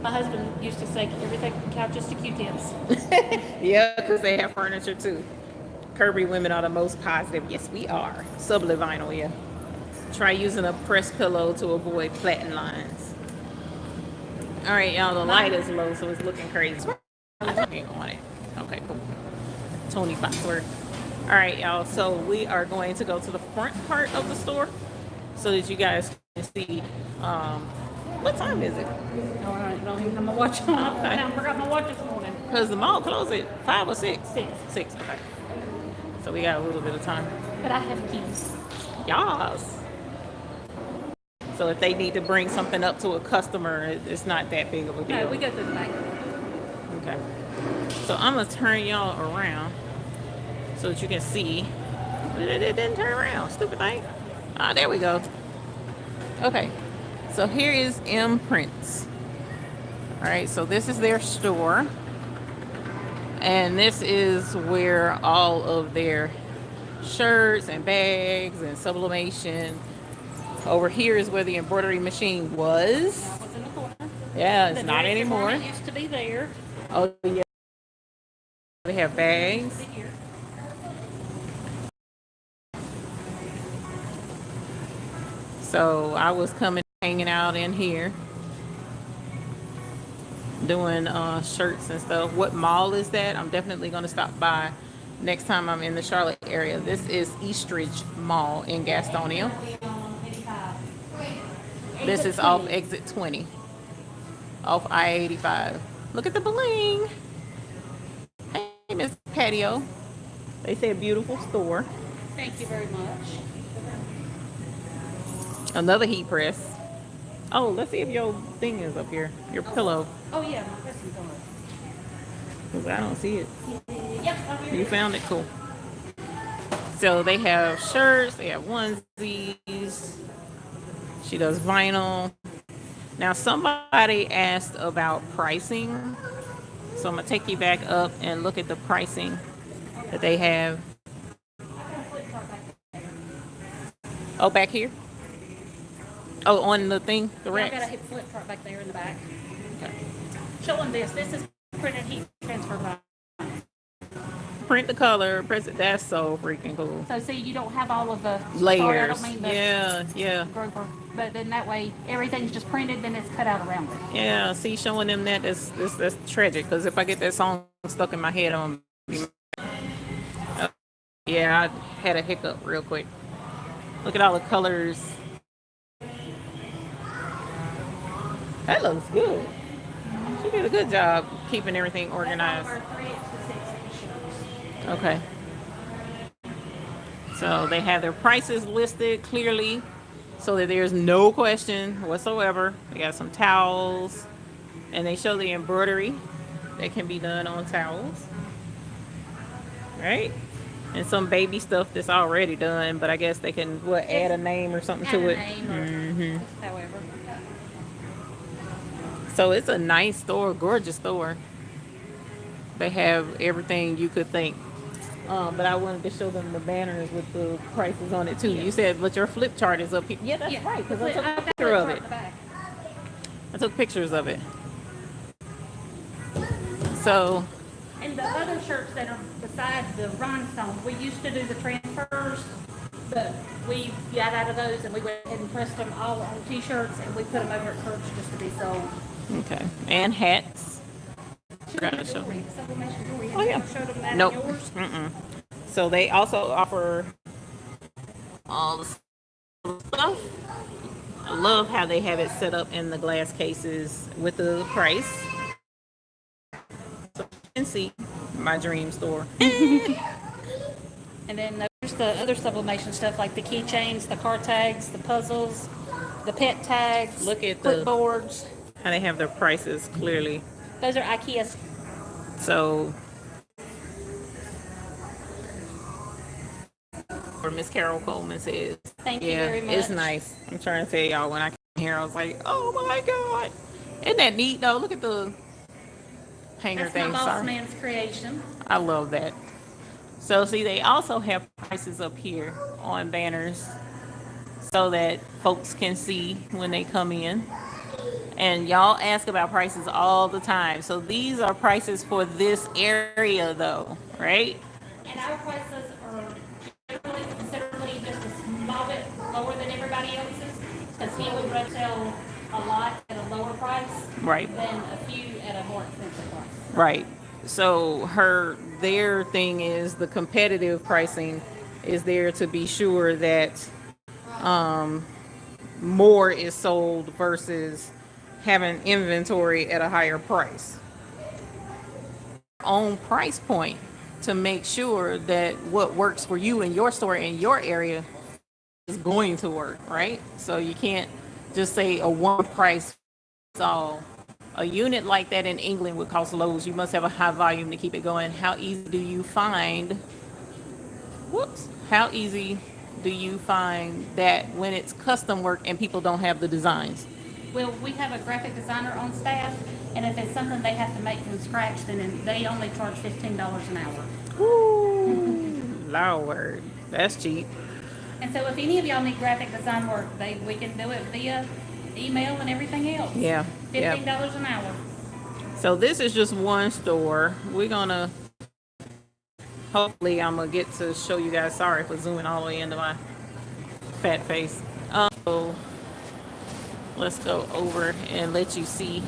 My husband used to say everything from couches to Q-tips. Yeah, because they have furniture too. Curvy women are the most positive. Yes, we are. Subli vinyl, yeah. Try using a pressed pillow to avoid platin lines. All right, y'all, the light is low, so it's looking crazy. Hang on it. Okay, cool. Tony Foxworth. All right, y'all, so we are going to go to the front part of the store so that you guys can see. What time is it? Oh, I don't even have my watch on. Okay. I forgot my watch this morning. Because the mall closed at 5 or 6? Six. 6, okay. So we got a little bit of time. But I have keys. Yes. So if they need to bring something up to a customer, it's not that big of a deal. No, we go through the back. Okay. So I'm going to turn y'all around so that you can see. It didn't turn around. Stupid thing. Ah, there we go. Okay. So here is M Prints. All right. So this is their store. And this is where all of their shirts and bags and sublimation. Over here is where the embroidery machine was. That was in the corner. Yeah, it's The not dress anymore. department used to be there. Oh yeah. They have bags. Used to be here. So I was hanging out in here, doing shirts and stuff. What mall is that? I'm definitely going to stop by next time I'm in the Charlotte area. This is Eastridge Mall in Gastonia. This is off exit 20, off I-85. Look at the bling. Hey, Miss Patio. They say a beautiful store. Thank you very much. Another heat press. Oh, let's see if your thing is up here. Your pillow. Oh yeah, my pressing's on. 'Cause I don't see it. Yep, I'm here. You found it? Cool. So they have shirts. They have onesies. She does vinyl. Now somebody asked about pricing. So I'm going to take you back up and look at the pricing that they have. Oh, back here? Oh, on the thing, the Yeah, I got a racks. hip flip chart back there in the back. Okay. Show them this. This is printed heat transfer vinyl. Print the color, press it. That's so freaking cool. So see, you don't have all of the Layers. Sorry, I don't mean the Yeah. grouper, but then that way everything's just printed, then it's cut out around it. Yeah, see, showing them that that's tragic. Because if I get that song stuck in my head, I'm gonna be. Yeah, I had a hiccup real quick. Look at all the colors. That looks good. She did a good job keeping everything organized. That's all of our 3 to 6 shirts. Okay. So they have their prices listed clearly so that there's no question whatsoever. They got some towels and they show the embroidery that can be done on towels. Right? And some baby stuff that's already done, but I guess they can add a name or something to it. Add a name or however. So it's a nice store, gorgeous store. They have everything you could think. But I wanted to show them the banners with the prices on it too. Yeah. You said, but your flip chart is up here. Yeah, that's right. Because I took a I've got picture the of chart it. in the back. I took pictures of it. So, And the other shirts that are beside the Rhinestones, we used to do the transfers, but we got out of those and we went ahead and pressed them all on t-shirts and we put them over at Kirk's just to be sold. okay. And hats. Forgot to show. Sublimation jewelry. Oh, yeah. Showed them that in Nope. yours. So they also offer all the stuff. I love how they have it set up in the glass cases with the price. So you can see my dream store. And then there's the other sublimation stuff like the keychains, the car tags, the puzzles, the pet tags, Look at the- clipboards. How they have their prices clearly. Those are IKEA. So, or Miss Carol Coleman says, Thank you yeah, very much. it's nice. I'm trying to tell y'all when I came here, I was like, oh my God. Isn't that neat though? Look at the hanger That's my thing. boss Sorry. man's creation. I love that. So see, they also have prices up here on banners so that folks can see when they come in. And y'all ask about prices all the time. So these are prices for this area though, right? And our prices are generally considerably just a small bit lower than everybody else's, because he would rather sell a lot at a lower price Right. than a few at a more expensive price. Right. So their thing is the competitive pricing is there to be sure that more is sold versus having inventory at a higher price. Own price point to make sure that what works for you in your store in your area is going to work, right? So you can't just say a one price fits all. A unit like that in England would cost loads. You must have a high volume to keep it going. How easy do you find how easy do you find that when it's custom work and people don't have the designs? Well, we have a graphic designer on staff, and if it's something they have to make from scratch, then they only charge $15 an hour. Ooh, Lord, that's cheap. And so if any of y'all need graphic design work, we can do it via email and everything else. Yeah, yeah. $15 an hour. So this is just one store. Hopefully I'm gonna get to show you guys. Sorry for zooming all the way into my fat face. So let's go over and let you see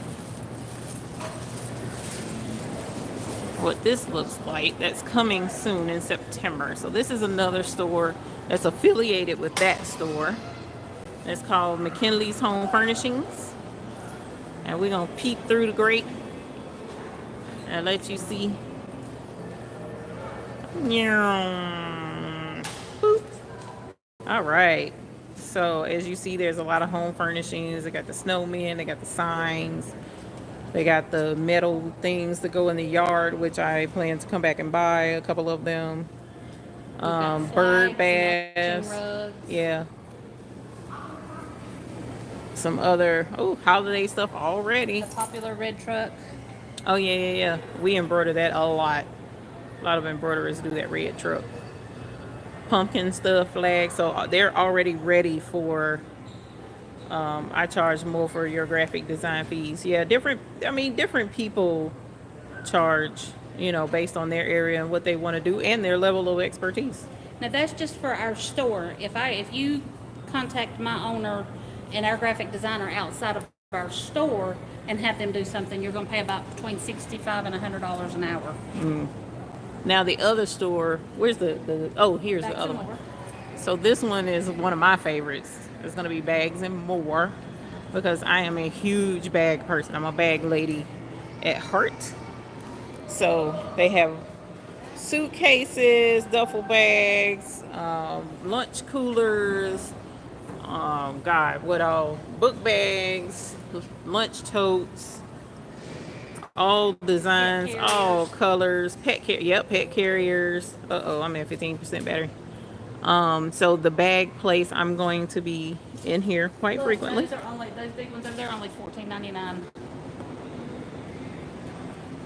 what this looks like. That's coming soon in September. So this is another store that's affiliated with that store. It's called McKinley's Home Furnishings. And we're gonna peek through the grate and let you see. Boop. All right. So as you see, there's a lot of home furnishings. They got the snowmen, they got the signs, they got the metal things that go in the yard, which I plan to come back and buy a couple of them. Bird baths. Yeah. Some other holiday stuff already. The popular red truck. Oh yeah. We embroider that a lot. A lot of embroiderers do that red truck. Pumpkin stuff, flags. So they're already ready for. I charge more for your graphic design fees. Yeah, different people charge, based on their area and what they want to do and their level of expertise. Now that's just for our store. If you contact my owner and our graphic designer outside of our store and have them do something, you're going to pay about between $65 and $100 an hour. Now the other store, where's here's Back the other some one. more. So this one is one of my favorites. It's going to be Bags and More because I am a huge bag person. I'm a bag lady at heart. So they have suitcases, duffel bags, lunch coolers, what all? Book bags, lunch totes, all designs, all colors, pet carriers. I'm at 15% battery. So the bag place, I'm going to be in here quite frequently. Those big ones, they're only $14.99.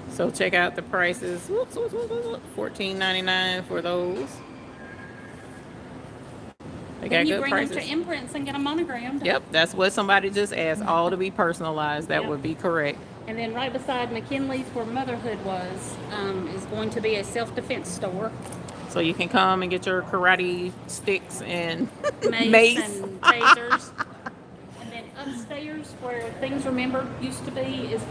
So check out the prices. $14.99 for those. They got Then you good bring prices. them to imprints and get them monogrammed. Yep, that's what somebody just asked. All to be personalized. That would be correct. And then right beside McKinley's, where Motherhood was, is going to be a self-defense store. So you can come and get your karate sticks and Mace and tasers. And then upstairs, where Things Remembered used to be, is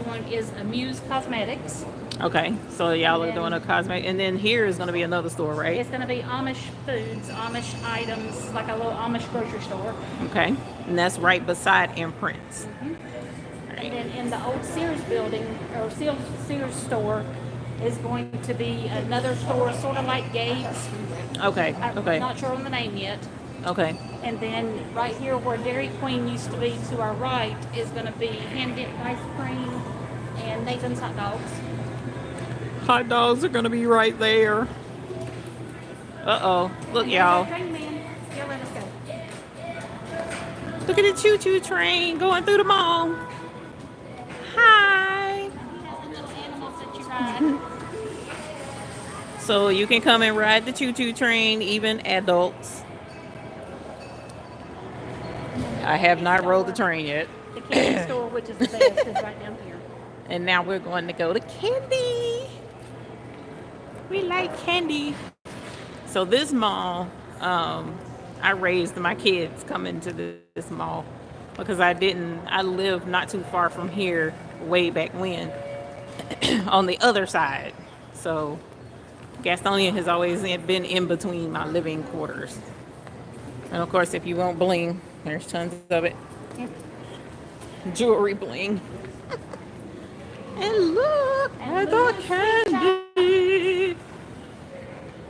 Amuse Cosmetics. Okay, so y'all are doing a cosmetic, and then here is going to be another store, right? It's going to be Amish foods, Amish items, like a little Amish grocery store. Okay, and that's right beside Imprints. And then in the old Sears building, or Sears store, is going to be another store, sort of like Gabe's. Okay. I'm not sure on the name yet. Okay. And then right here where Dairy Queen used to be to our right is going to be hand-dipped ice cream and Nathan's hot dogs. Hot dogs are going to be right there. Look, y'all. Train man, yeah, let us go. Look at the choo-choo train going through the mall. Hi. He has the little animals that you ride. So you can come and ride the choo-choo train, even adults. I have not rode the train yet. The candy store, which is the best, is right down here. And now we're going to go to candy. We like candy. So this mall, I raised my kids coming to this mall because I lived not too far from here way back when on the other side. So Gastonia has always been in between my living quarters. And of course, if you want bling, there's tons of it. Jewelry bling. And look at the candy.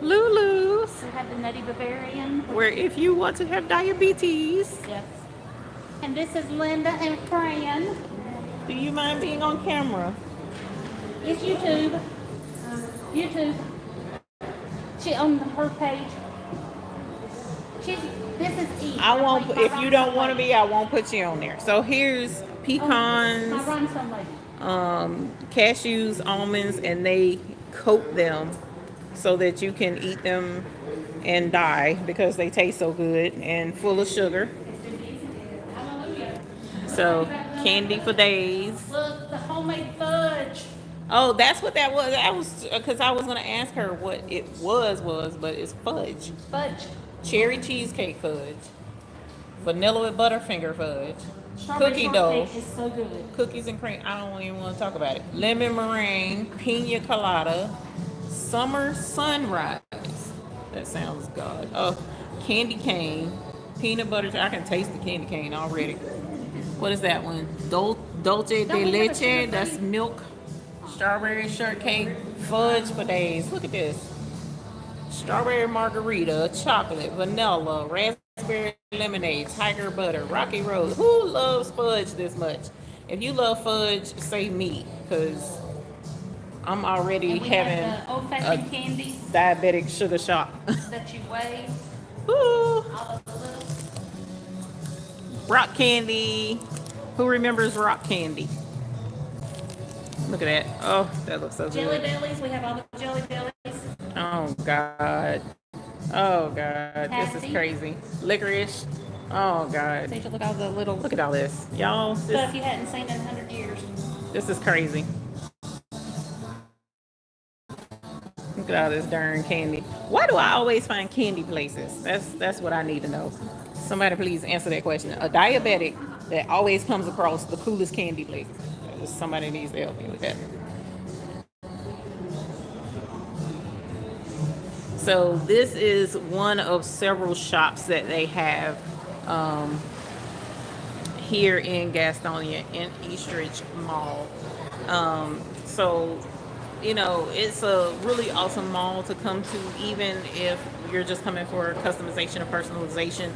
Lulu's. We have the Nutty Bavarian. Where if you want to have diabetes. Yes. And this is Linda and Fran. Do you mind being on camera? It's YouTube. YouTube. She on her page. This is E. I won't. If you don't want to be, I won't put you on there. So here's pecans, My Rhinestone lady. cashews, almonds, and they coat them so that you can eat them and die because they taste so good and full of sugar. So candy for days. Look, the homemade fudge. Oh, that's what that was. I was because I was gonna ask her what it was, but it's fudge. Fudge. Cherry cheesecake fudge, vanilla with butterfinger fudge, Strawberry cookie dough, shortcake is so good. cookies and cream. I don't even want to talk about it. Lemon meringue, pina colada, summer sunrise. That sounds good. Oh, candy cane, peanut butter. I can taste the candy cane already. What is that one? Dolce de leche. That's milk. Strawberry shortcake, fudge for days. Look at this. Strawberry margarita, chocolate, vanilla, raspberry lemonade, tiger butter, rocky road. Who loves fudge this much? If you love fudge, say me, because I'm already And we having have the old-fashioned candies diabetic sugar shock. that you weigh. Woo! All of the little. Rock candy. Who remembers rock candy? Look at that. Oh, that looks so Jelly good. bellies. We have all the jelly bellies. Oh, God. Oh, God. This is Passy. crazy. Licorice. Oh, God. So you should look at all the little Look at all this. Y'all, stuff you hadn't seen in 100 years. this is crazy. Look at all this darn candy. Why do I always find candy places? That's what I need to know. Somebody please answer that question. A diabetic that always comes across the coolest candy places. Somebody needs to help me with that. So this is one of several shops that they have here in Gastonia in Eastridge Mall. So, you know, it's a really awesome mall to come to, even if you're just coming for customization or personalization.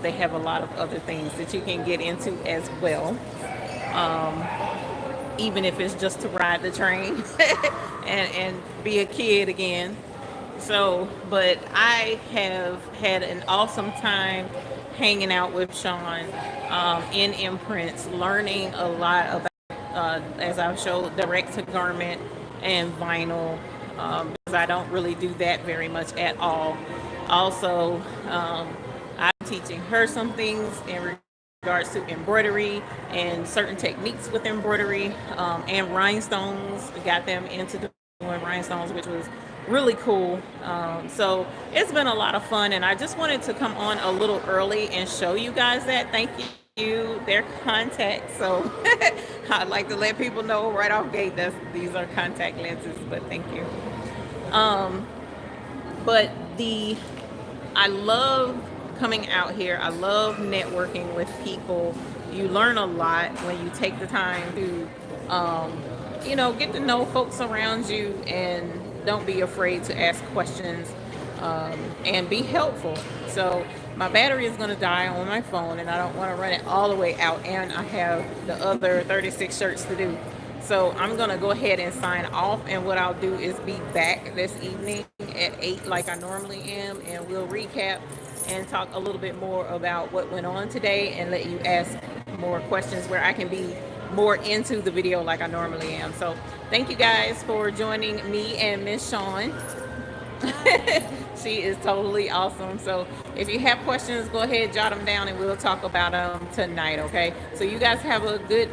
They have a lot of other things that you can get into as well. Even if it's just to ride the train and be a kid again. So, but I have had an awesome time hanging out with Sean in imprints, learning a lot about, as I've showed, direct to garment and vinyl, because I don't really do that very much at all. Also, I'm teaching her some things in regards to embroidery and certain techniques with embroidery, and rhinestones. Got them into doing rhinestones, which was really cool. So it's been a lot of fun, and I just wanted to come on a little early and show you guys that. Thank you. Their contacts. So I'd like to let people know right off gate that these are contact lenses, but thank you. But I love coming out here. I love networking with people. You learn a lot when you take the time to, get to know folks around you, and don't be afraid to ask questions, and be helpful. So my battery is going to die on my phone, and I don't want to run it all the way out, and I have the other 36 shirts to do. So I'm going to go ahead and sign off, and what I'll do is be back this evening at 8 like I normally am, and we'll recap and talk a little bit more about what went on today, and let you ask more questions where I can be more into the video like I normally am. So thank you guys for joining me and Miss Shawn. She is totally awesome. So if you have questions, go ahead, jot them down, and we'll talk about them tonight, okay? So you guys have a good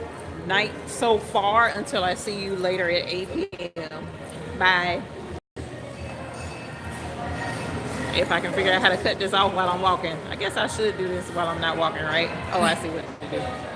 night so far until I see you later at 8 p.m. Bye. If I can figure out how to cut this off while I'm walking. I guess I should do this while I'm not walking, right? Oh, I see what to do.